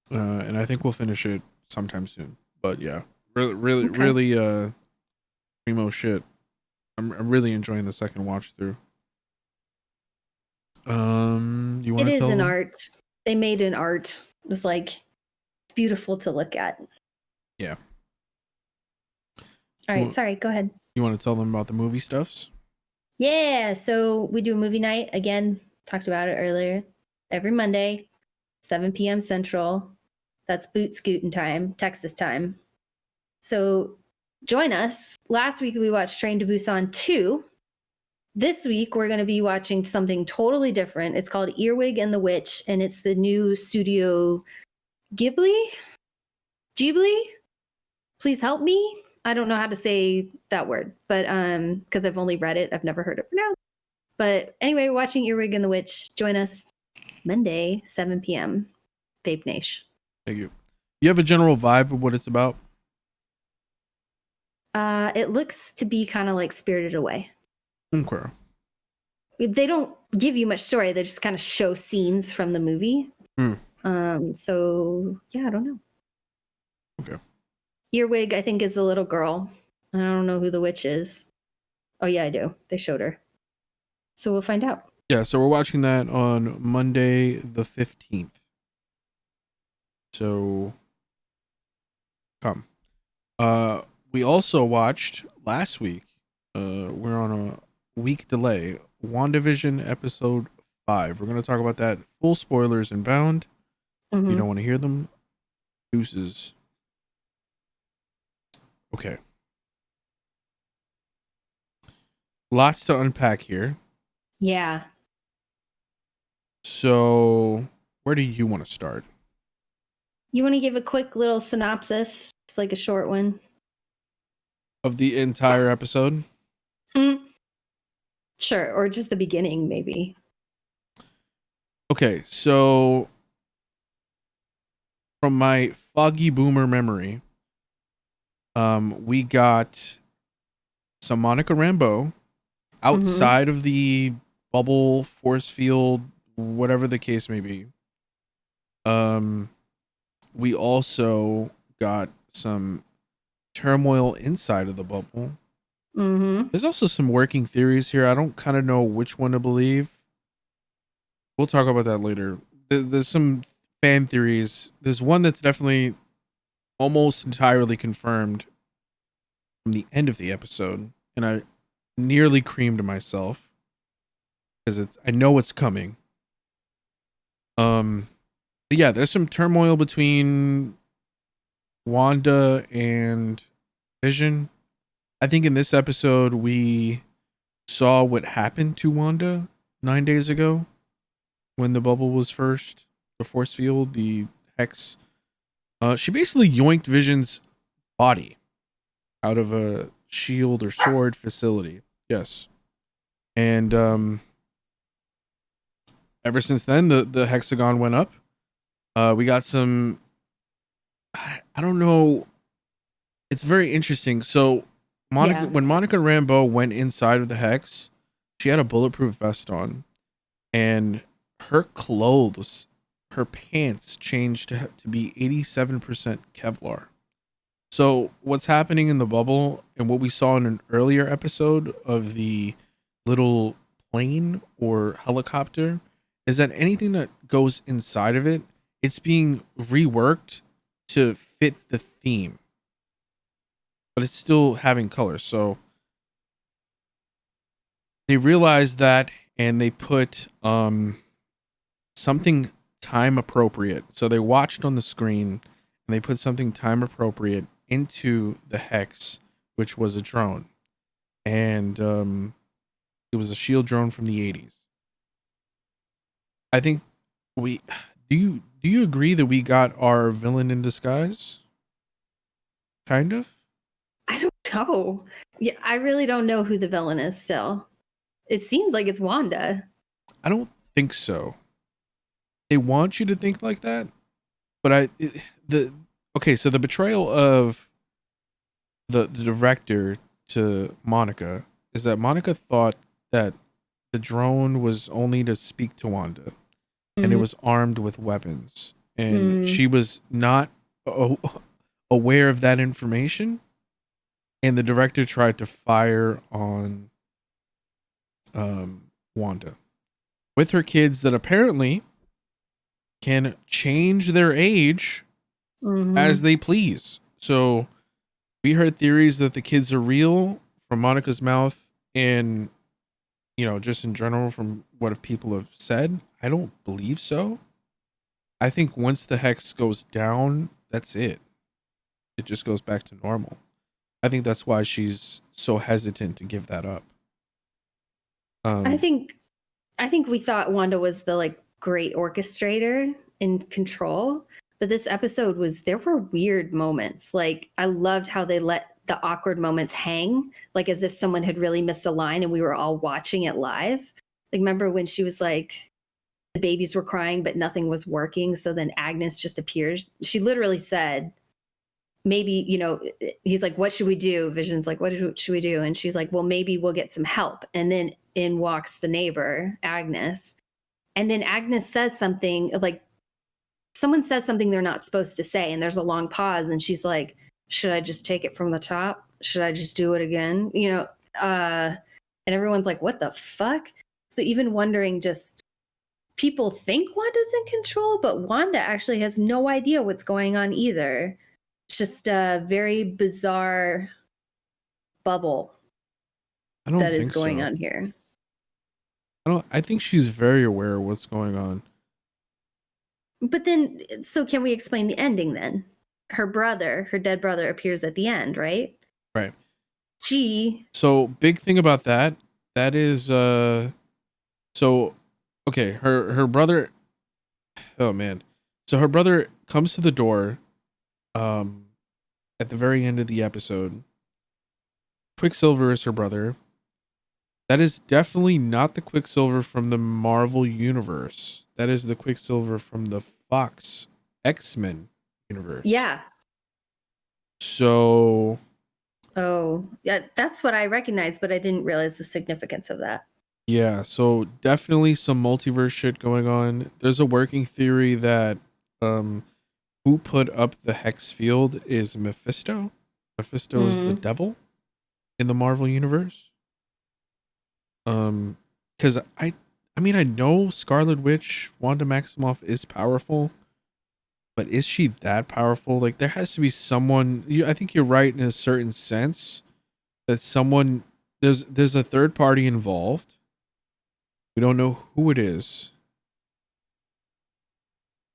And I think we'll finish it sometime soon. But yeah, really primo shit. I'm really enjoying the second watch through. You want to tell? It is an art. They made an art. It was like it's beautiful to look at. Yeah. All right, sorry, go ahead. You want to tell them about the movie stuffs? Yeah, so we do a movie night again. Talked about it earlier. Every Monday, 7 p.m. Central. That's boot scooting time, Texas time. So join us. Last week we watched Train to Busan 2. This week we're going to be watching something totally different. It's called Earwig and the Witch, and it's the new Studio Ghibli. Please help me. I don't know how to say that word, but because I've only read it, I've never heard it pronounced. But anyway, we're watching Earwig and the Witch. Join us Monday, 7 p.m. Vape Nation. Thank you. You have a general vibe of what it's about? It looks to be kind of like Spirited Away. Okay. They don't give you much story. They just kind of show scenes from the movie. So yeah, I don't know. Okay. Earwig, I think, is the little girl. I don't know who the witch is. Oh yeah, I do. They showed her. So we'll find out. Yeah, so we're watching that on Monday the 15th. So come. We also watched last week. We're on a week delay. WandaVision episode 5. We're gonna talk about that. Full spoilers inbound. If you don't want to hear them, deuces. Okay. Lots to unpack here. Yeah. So, where do you want to start? You want to give a quick little synopsis, just like a short one? Of the entire episode? Sure, or just the beginning, maybe. Okay, so from my foggy boomer memory, we got some Monica Rambeau outside of the bubble, force field, whatever the case may be. We also got some turmoil inside of the bubble. There's also some working theories here. I don't kind of know which one to believe. We'll talk about that later. There's some fan theories. There's one that's definitely almost entirely confirmed from the end of the episode, and I nearly creamed myself because I know it's coming. But yeah, there's some turmoil between Wanda and Vision. I think in this episode we saw what happened to Wanda 9 days ago when the bubble was first, the force field, the hex. She basically yoinked Vision's body out of a shield or sword facility. Yes. And ever since then, the hexagon went up. We got some, I don't know. It's very interesting. So when Monica Rambeau went inside of the hex, she had a bulletproof vest on, and her clothes, her pants changed to be 87% Kevlar. So what's happening in the bubble and what we saw in an earlier episode of the little plane or helicopter is that anything that goes inside of it, it's being reworked to fit the theme, but it's still having color. So they realized that, and they put something time appropriate. So they watched on the screen and they put something time appropriate into the hex, which was a drone, and it was a shield drone from the 80s. I think do you agree that we got our villain in disguise? Kind of. I don't know. Yeah, I really don't know who the villain is still. It seems like it's Wanda. I don't think so. They want you to think like that, but so the betrayal of the director to Monica is that Monica thought that the drone was only to speak to Wanda, and it was armed with weapons, and she was not aware of that information, and the director tried to fire on Wanda with her kids that apparently can change their age as they please. So we heard theories that the kids are real from Monica's mouth, and just in general from what people have said, I don't believe so. I think once the hex goes down, that's it. It just goes back to normal. I think that's why she's so hesitant to give that up. I Um, think I think we thought Wanda was the like great orchestrator in control, but this episode there were weird moments. Like I loved how they let the awkward moments hang, like as if someone had really missed a line and we were all watching it live. Like remember when she was like the babies were crying but nothing was working, so then Agnes just appears. She literally said, maybe, he's like, what should we do? Vision's like, what should we do? And she's like, well, maybe we'll get some help. And then in walks the neighbor, Agnes. And then Agnes says something like, someone says something they're not supposed to say. And there's a long pause. And she's like, should I just take it from the top? Should I just do it again? And everyone's like, what the fuck? So even wondering, just people think Wanda's in control, but Wanda actually has no idea what's going on either. It's just a very bizarre bubble I don't that is think going so. on here. I think she's very aware of what's going on. But then, so can we explain the ending then? Her dead brother, appears at the end, right? Right. She. So big thing about that is so okay, her brother, oh man. So her brother comes to the door at the very end of the episode. Quicksilver is her brother. That is definitely not the Quicksilver from the Marvel universe. That is the Quicksilver from the Fox X-Men universe. Yeah. So. Oh, yeah, that's what I recognize, but I didn't realize the significance of that. Yeah, so definitely some multiverse shit going on. There's a working theory that who put up the hex field is Mephisto. Mephisto is the devil in the Marvel universe. Cuz I mean I know Scarlet Witch, Wanda Maximoff is powerful, but is she that powerful? Like there has to be someone, I think you're right in a certain sense that someone there's a third party involved. We don't know who it is.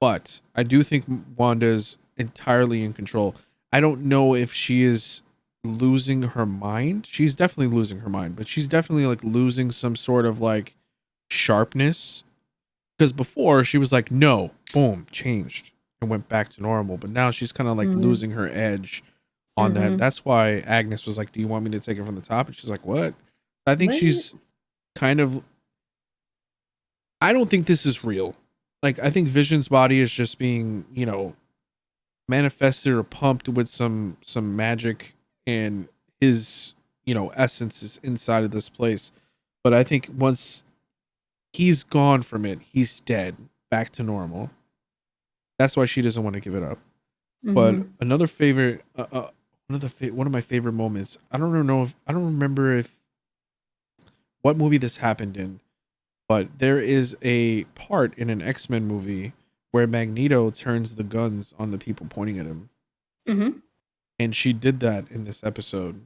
But I do think Wanda's entirely in control. I don't know if she is losing her mind. She's definitely losing her mind, but she's definitely like losing some sort of like sharpness. Because before she was like, no, boom, changed and went back to normal. But now she's kind of like losing her edge on that. That's why Agnes was like, do you want me to take it from the top? And she's like, what? I think she's kind of. I don't think this is real. Like I think Vision's body is just being, manifested or pumped with some magic, and his, essence is inside of this place. But I think once he's gone from it, he's dead, back to normal. That's why she doesn't want to give it up. But another favorite, one of my favorite moments. I don't remember if what movie this happened in. But there is a part in an X-Men movie where Magneto turns the guns on the people pointing at him. And she did that in this episode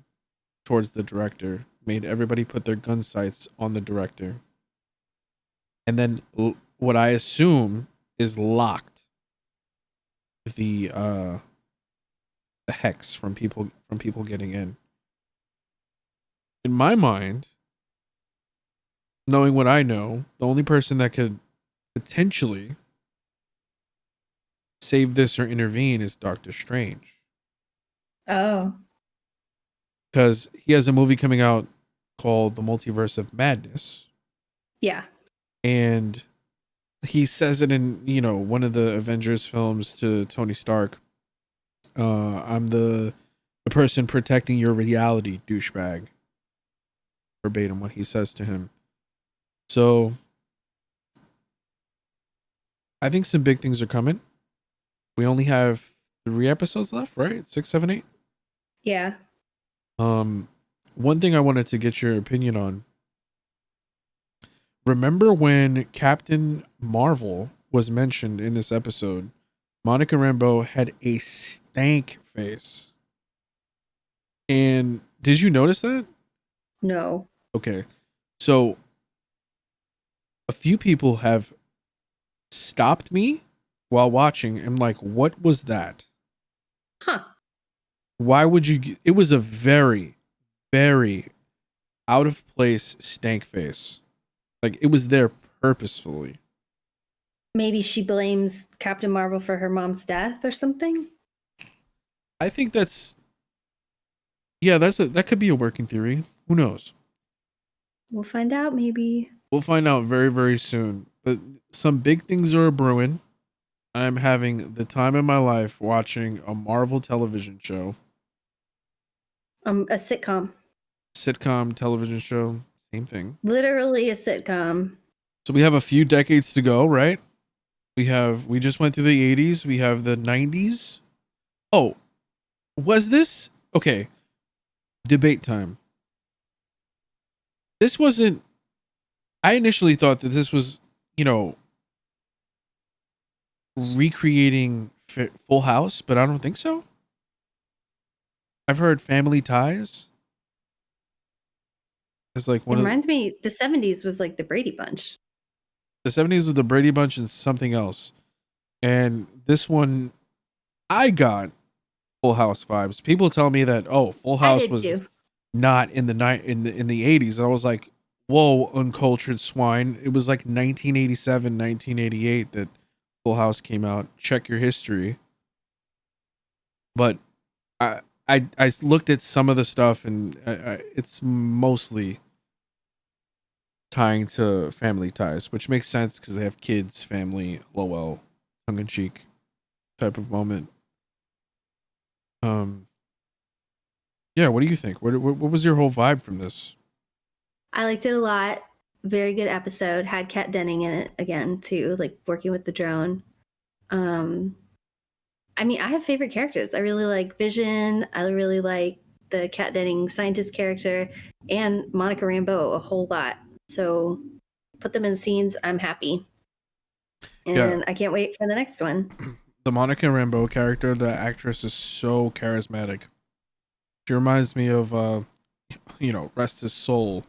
towards the director, made everybody put their gun sights on the director. And then what I assume is locked the hex from people getting in. In my mind, knowing what I know, the only person that could potentially save this or intervene is Doctor Strange. Oh. Because he has a movie coming out called The Multiverse of Madness. Yeah. And he says it in, one of the Avengers films to Tony Stark. I'm the person protecting your reality, douchebag. Verbatim what he says to him. So I think some big things are coming. We only have 3 episodes left, right? 6, 7, 8? Yeah. One thing I wanted to get your opinion on. Remember when Captain Marvel was mentioned in this episode? Monica Rambeau had a stank face. And did you notice that? No. Okay. So a few people have stopped me while watching. I'm like, what was that? Huh. Why would you? It was a very, very out of place stank face. Like it was there purposefully. Maybe she blames Captain Marvel for her mom's death or something. I think that's that could be a working theory. Who knows? We'll find out maybe. We'll find out very, very soon. But some big things are brewing. I'm having the time of my life watching a Marvel television show. A sitcom. Sitcom television show, same thing. Literally a sitcom. So we have a few decades to go, right? We just went through the 80s, we have the 90s. Oh, was this okay? Debate time. This wasn't I initially thought that this was, recreating Full House, but I don't think so. I've heard Family Ties. It's like It reminds me, the 70s was like the Brady Bunch. the 70s with the Brady Bunch and something else. And this one, I got Full House vibes. People tell me that Full House was too. not in the in the 80s. I was like, whoa, uncultured swine. It was like 1987, 1988 that Full House came out. Check your history. But I looked at some of the stuff and it's mostly tying to Family Ties, which makes sense because they have kids, family, lol, tongue in cheek type of moment. Yeah, what do you think? What was your whole vibe from this? I liked it a lot. Very good episode. Had Kat Denning in it again too, like working with the drone. I mean, I have favorite characters. I really like Vision. I really like the Kat Denning scientist character and Monica Rambeau a whole lot. So put them in scenes. I'm happy. And I can't wait for the next one. The Monica Rambeau character, the actress is so charismatic. She reminds me of, rest his soul,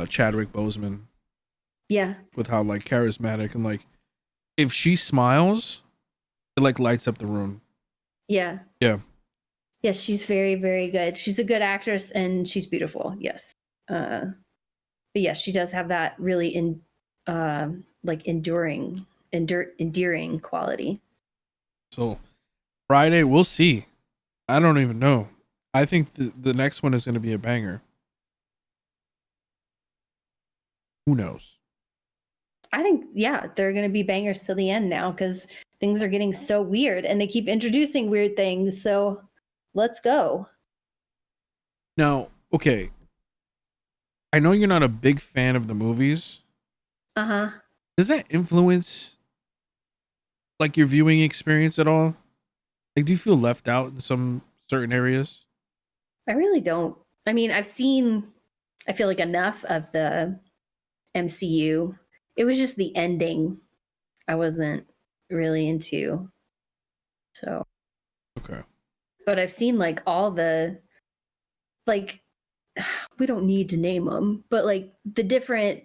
Chadwick Boseman. Yeah. With how like charismatic and like, if she smiles, it like lights up the room. Yeah. Yeah. Yes, she's very, very good. She's a good actress and she's beautiful. Yes. But yes, she does have that really endearing quality. So Friday, we'll see. I don't even know. I think the next one is going to be a banger. Who knows? I think, yeah, they're going to be bangers till the end now because things are getting so weird and they keep introducing weird things. So let's go. Now, okay. I know you're not a big fan of the movies. Uh-huh. Does that influence like your viewing experience at all? Like, do you feel left out in some certain areas? I really don't. I mean, I feel like enough of the MCU. It was just the ending I wasn't really into. So. Okay. But I've seen like all the, like, we don't need to name them, but like the different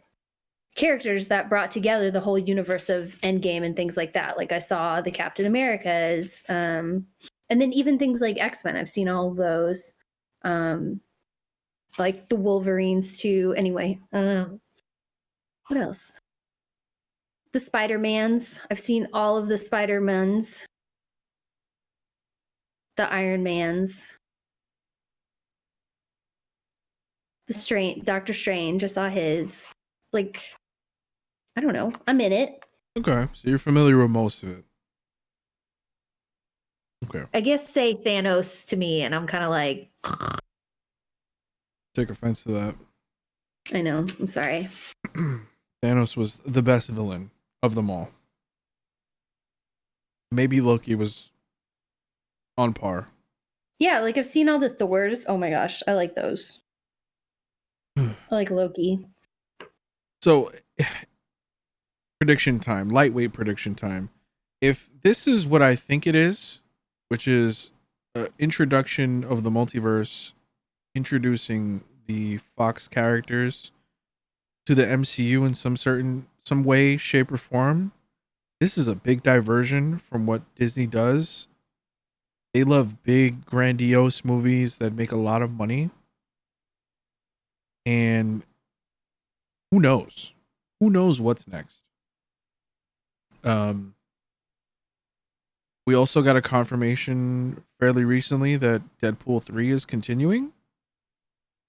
characters that brought together the whole universe of Endgame and things like that. Like I saw the Captain Americas, and then even things like X-Men. I've seen all of those, like the Wolverines too. Anyway, what else? The Spider-Mans. I've seen all of the Spider-Mans. The Iron Mans. Doctor Strange. I saw his. Like, I don't know. I'm in it. Okay. So you're familiar with most of it. Okay. I guess say Thanos to me, and I'm kind of like. Take offense to that. I know. I'm sorry. Thanos was the best villain of them all. Maybe Loki was on par. Yeah, like I've seen all the Thors. Oh my gosh, I like those. I like Loki. So, prediction time, lightweight prediction time. If this is what I think it is, which is introduction of the multiverse, introducing the Fox characters to the MCU in some certain some way, shape, or form, this is a big diversion from what Disney does. They love big, grandiose movies that make a lot of money. And who knows? Who knows what's next? We also got a confirmation fairly recently that Deadpool 3 is continuing.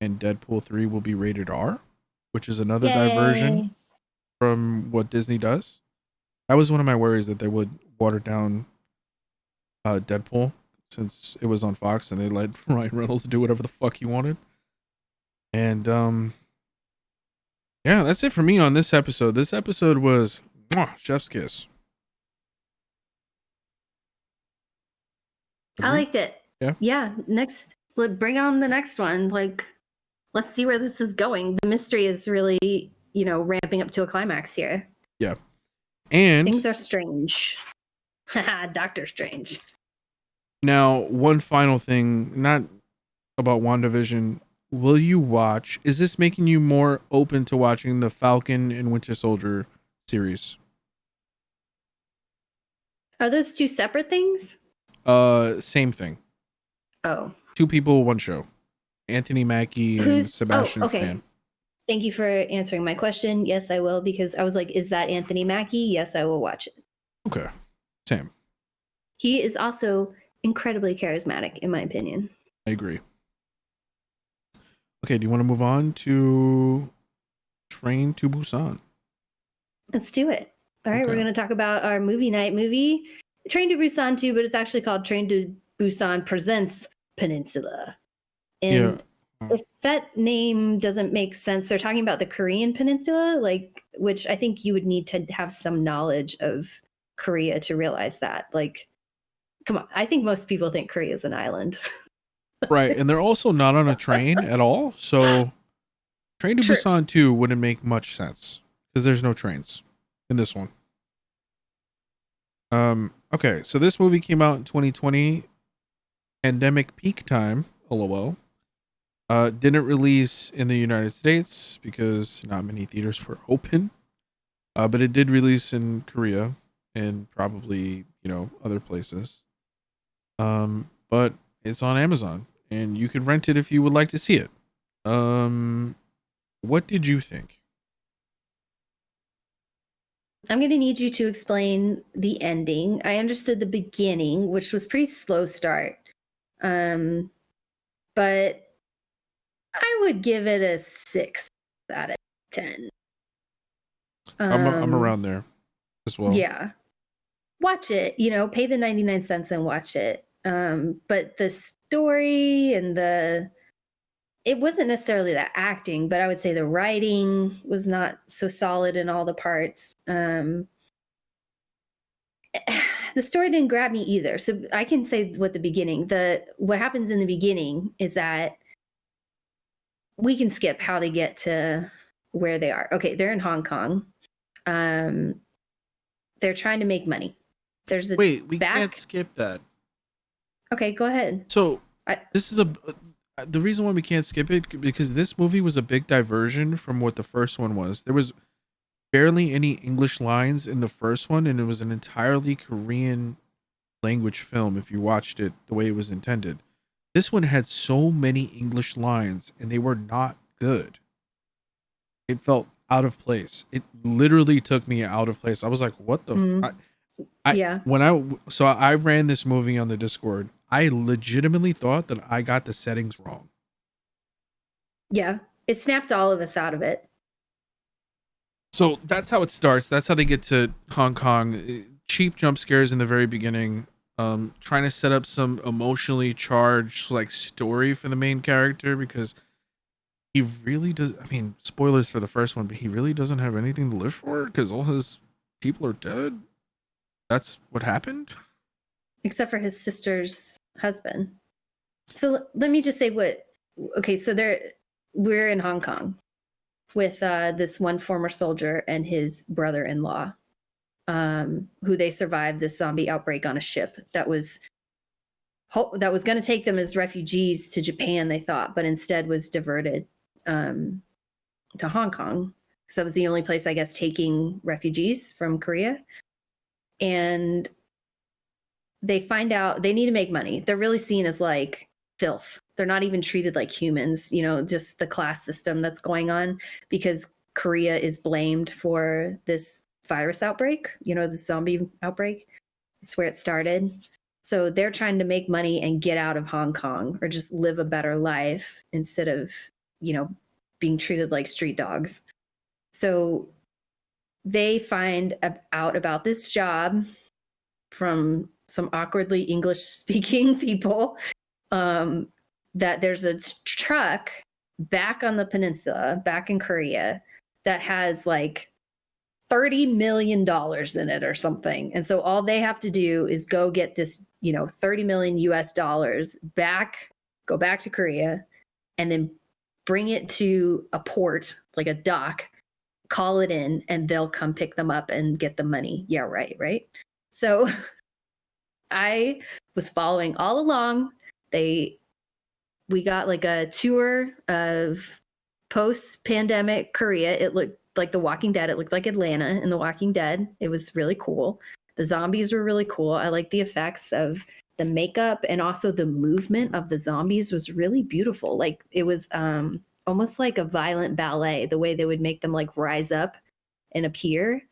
And Deadpool 3 will be rated R, which is another diversion from what Disney does. That was one of my worries, that they would water down Deadpool since it was on Fox and they let Ryan Reynolds do whatever the fuck he wanted. And yeah, that's it for me on this episode. This episode was chef's kiss. I liked it. Yeah. Yeah. Next, bring on the next one. Like, let's see where this is going. The mystery is really, ramping up to a climax here. Yeah. And things are strange. Doctor Strange. Now, one final thing, not about WandaVision. Will you watch? Is this making you more open to watching the Falcon and Winter Soldier series? Are those two separate things? Same thing. Oh. Two people, one show. Anthony Mackie and Sebastian Stan. Thank you for answering my question. Yes, I will, because I was like, is that Anthony Mackie? Yes, I will watch it. Okay. Same. He is also incredibly charismatic, in my opinion. I agree. Okay, do you want to move on to Train to Busan? Let's do it. All right, We're going to talk about our movie night movie, Train to Busan 2, but it's actually called Train to Busan Presents Peninsula. And if that name doesn't make sense, they're talking about the Korean peninsula, which I think you would need to have some knowledge of Korea to realize that. Like, come on. I think most people think Korea is an island. Right. And they're also not on a train at all. So Train to Busan 2 wouldn't make much sense because there's no trains in this one. Okay. So this movie came out in 2020, pandemic peak time, LOL. Didn't release in the United States because not many theaters were open. But it did release in Korea and probably, other places. But it's on Amazon and you can rent it if you would like to see it. What did you think? I'm going to need you to explain the ending. I understood the beginning, which was pretty slow start. But I would give it a 6 out of 10. I'm around there as well. Yeah. Watch it, pay the 99 cents and watch it. But the story and it wasn't necessarily the acting, but I would say the writing was not so solid in all the parts. The story didn't grab me either. So I can say what happens in the beginning is that we can skip how they get to where they are. Okay, they're in Hong Kong. They're trying to make money. We can't skip that. Okay, go ahead. So this is the reason why we can't skip it, because this movie was a big diversion from what the first one was. There was barely any English lines in the first one, and it was an entirely Korean language film if you watched it the way it was intended. This one had so many English lines, and they were not good. It felt out of place. It literally took me out of place. I was like, what the yeah. I ran this movie on the Discord. I legitimately thought that I got the settings wrong. Yeah. It snapped all of us out of it. So that's how it starts. That's how they get to Hong Kong. Cheap jump scares in the very beginning. Trying to set up some emotionally charged story for the main character, because he really does. I mean, spoilers for the first one, but he really doesn't have anything to live for because all his people are dead. That's what happened. Except for his sister's husband. So let me just say so we're in Hong Kong with this one former soldier and his brother-in-law, who they survived this zombie outbreak on a ship that was going to take them as refugees to Japan, they thought, but instead was diverted to Hong Kong. because that was the only place, I guess, taking refugees from Korea. And they find out they need to make money. They're really seen as like filth. They're not even treated like humans, just the class system that's going on, because Korea is blamed for this virus outbreak, the zombie outbreak. It's where it started. So they're trying to make money and get out of Hong Kong, or just live a better life instead of, being treated like street dogs. So they find out about this job from some awkwardly English speaking people, that there's a truck back on the peninsula, back in Korea, that has like $30 million in it or something. And so all they have to do is go get this, 30 million US dollars go back to Korea, and then bring it to a port, like a dock, call it in, and they'll come pick them up and get the money. Yeah, right, right. So I was following all along. We got like a tour of post-pandemic Korea. It looked like The Walking Dead. It looked like Atlanta in The Walking Dead. It was really cool. The zombies were really cool. I like the effects of the makeup, and also the movement of the zombies was really beautiful. Like it was almost like a violent ballet, the way they would make them like rise up and appear,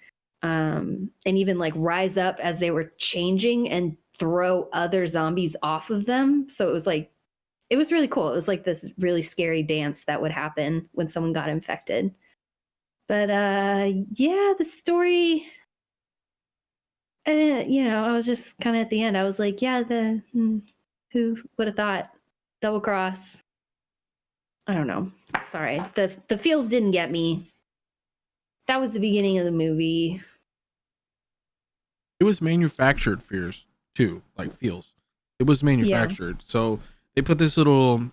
and even like rise up as they were changing and throw other zombies off of them. So it was really cool. It was like this really scary dance that would happen when someone got infected. But yeah, the story, I was just kind of at the end. I was like, yeah, who would have thought? Double cross. I don't know. Sorry. The feels didn't get me. That was the beginning of the movie. It was manufactured fears too, like feels. It was manufactured. Yeah. So they put this little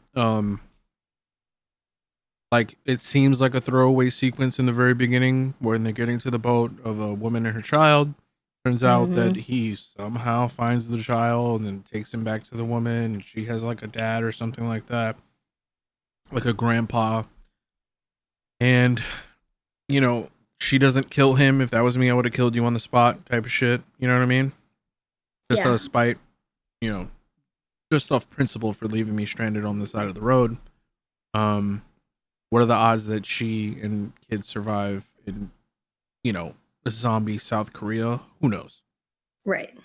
like it seems like a throwaway sequence in the very beginning when they're getting to the boat of a woman and her child. Turns out that he somehow finds the child and then takes him back to the woman, and she has like a dad or something like that, like a grandpa. And she doesn't kill him. If that was me, I would have killed you on the spot, type of shit. You know what I mean? Just out of spite, just off principle for leaving me stranded on the side of the road. What are the odds that she and kids survive in, a zombie South Korea? Who knows? Right.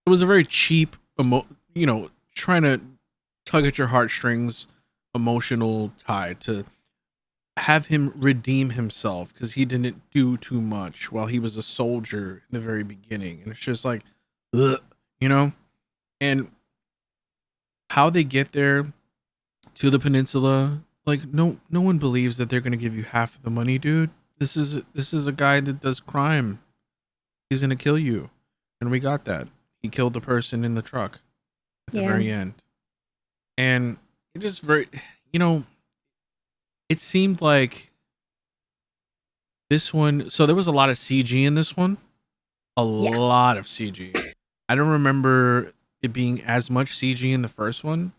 It was a very cheap, trying to tug at your heartstrings, emotional tie to have him redeem himself, because he didn't do too much while he was a soldier in the very beginning. And it's just like, ugh, and how they get there to the peninsula, like no one believes that they're going to give you half of the money, dude. This is a guy that does crime. He's going to kill you. And we got that. He killed the person in the truck at the very end. And it just very, it seemed like this one. So there was a lot of CG in this one. A lot of CG. I don't remember it being as much CG in the first one.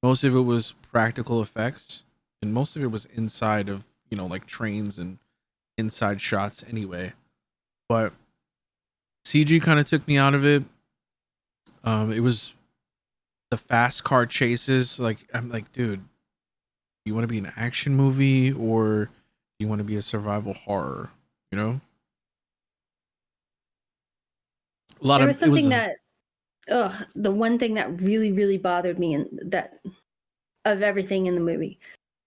Most of it was practical effects, and most of it was inside of, like trains and inside shots anyway. But CG kind of took me out of it. It was the fast car chases. Like, I'm like, dude, you want to be an action movie or you want to be a survival horror? A lot there was something the one thing that really, really bothered me, and that of everything in the movie,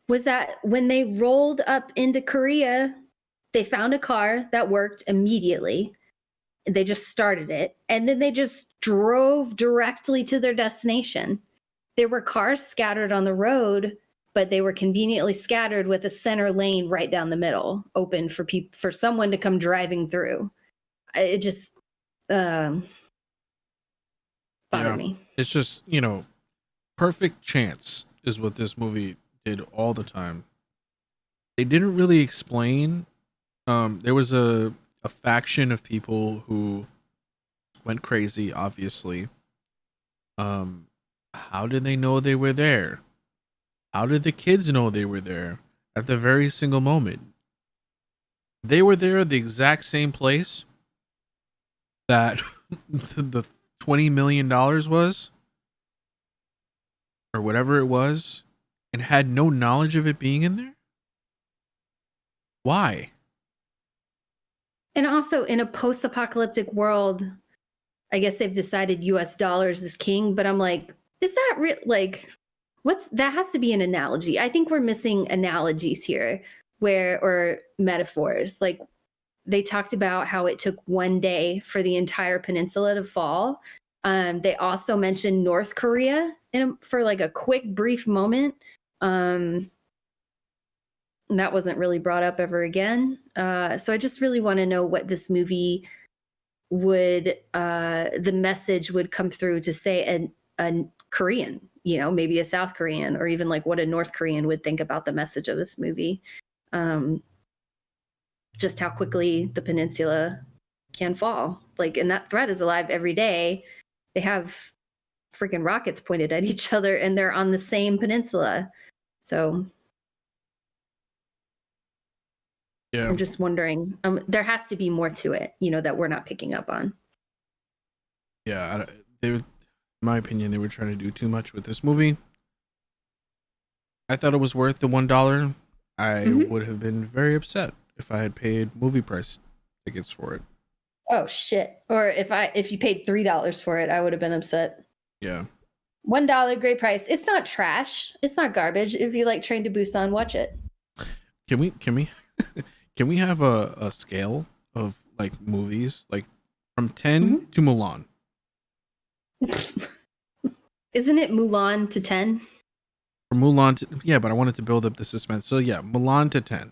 was that when they rolled up into Korea, they found a car that worked immediately. They just started it, and then they just drove directly to their destination. There were cars scattered on the road, but they were conveniently scattered with a center lane right down the middle, open for someone to come driving through. It just bothered me. It's just, perfect chance is what this movie did all the time. They didn't really explain. There was a faction of people who went crazy, obviously. How did they know they were there? How did the kids know they were there at the very single moment? They were there the exact same place that the $20 million was, or whatever it was, and had no knowledge of it being in there? Why? And also, in a post-apocalyptic world, I guess they've decided US dollars is king, but I'm like, is that real? Like, that has to be an analogy. I think we're missing analogies here or metaphors. Like, they talked about how it took one day for the entire peninsula to fall. They also mentioned North Korea for like a quick, brief moment. And that wasn't really brought up ever again. So I just really want to know what this movie the message would come through to say a Korean, maybe a South Korean, or even like what a North Korean would think about the message of this movie. Just how quickly the peninsula can fall. Like, and that threat is alive every day. They have freaking rockets pointed at each other and they're on the same peninsula. So Yeah. I'm just wondering, there has to be more to it, that we're not picking up on. Yeah, in my opinion, they were trying to do too much with this movie. I thought it was worth the $1. I would have been very upset if I had paid movie price tickets for it. Oh shit! Or if you paid $3 for it, I would have been upset. Yeah. $1, great price. It's not trash. It's not garbage. If you like Train to Busan, watch it. Can we can we have a scale of like movies, like from 10 to Mulan? Isn't it Mulan to 10? From Mulan to, yeah, but I wanted to build up the suspense. So yeah, Mulan to 10.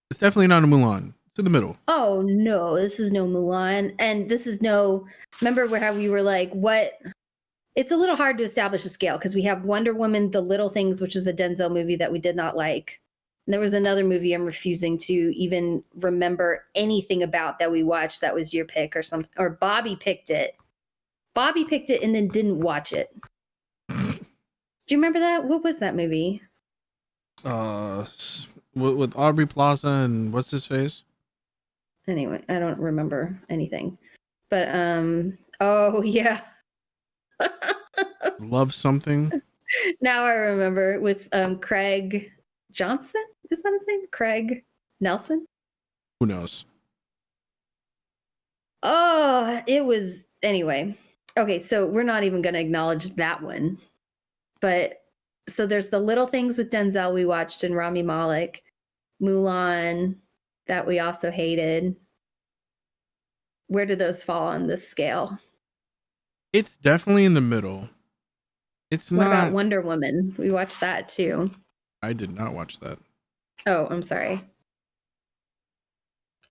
It's definitely not a Mulan. It's in the middle. Oh no, this is no Mulan, and this is no. Remember how we were like, what? It's a little hard to establish a scale because we have Wonder Woman, The Little Things, which is the Denzel movie that we did not like. And there was another movie I'm refusing to even remember anything about that we watched that was your pick or something. Or Bobby picked it. Bobby picked it and then didn't watch it. Do you remember that? What was that movie? With Aubrey Plaza and what's his face? Anyway, I don't remember anything. But oh yeah. Love Something. Now I remember with Craig Johnson. Is that his name? Craig Nelson? Who knows? Oh, it was anyway. Okay, so we're not even going to acknowledge that one. But so there's The Little Things with Denzel we watched and Rami Malek, Mulan that we also hated. Where do those fall on this scale? It's definitely in the middle. It's what not. What about Wonder Woman? We watched that too. I did not watch that. Oh, I'm sorry.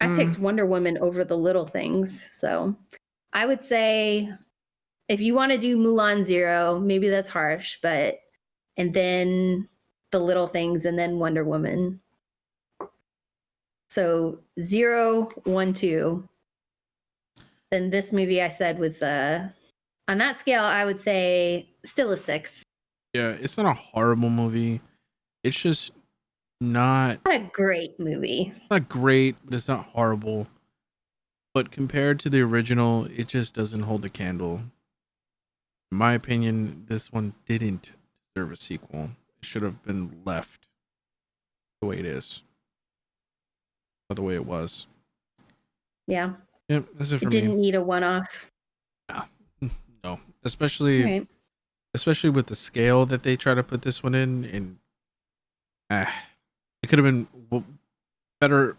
I picked Wonder Woman over The Little Things. So I would say if you want to do Mulan 0, maybe that's harsh, and then The Little Things and then Wonder Woman. So 0, 1, 2. Then this movie I said was on that scale, I would say still a 6. Yeah, it's not a horrible movie. It's just not a great movie. It's not great, but it's not horrible. But compared to the original, it just doesn't hold a candle. In my opinion, this one didn't deserve a sequel. It should have been left the way it is. Or the way it was. Yeah. Yep, that's it for me. It didn't need a one-off. No. Especially with the scale that they try to put this one in, and it could have been better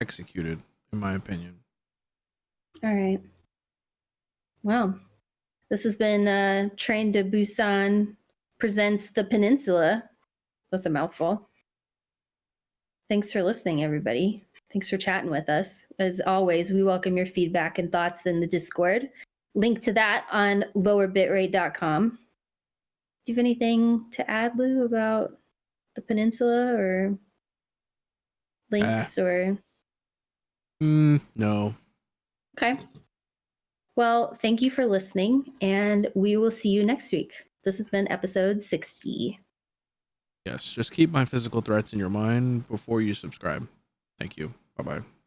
executed, in my opinion. All right. Well, this has been Train to Busan presents The Peninsula. That's a mouthful. Thanks for listening, everybody. Thanks for chatting with us. As always, we welcome your feedback and thoughts in the Discord. Link to that on lowerbitrate.com. Do you have anything to add, Lou, about the peninsula or links or? No. Okay. Well, thank you for listening, and we will see you next week. This has been episode 60. Yeah. Yes, just keep my physical threats in your mind before you subscribe. Thank you. Bye bye.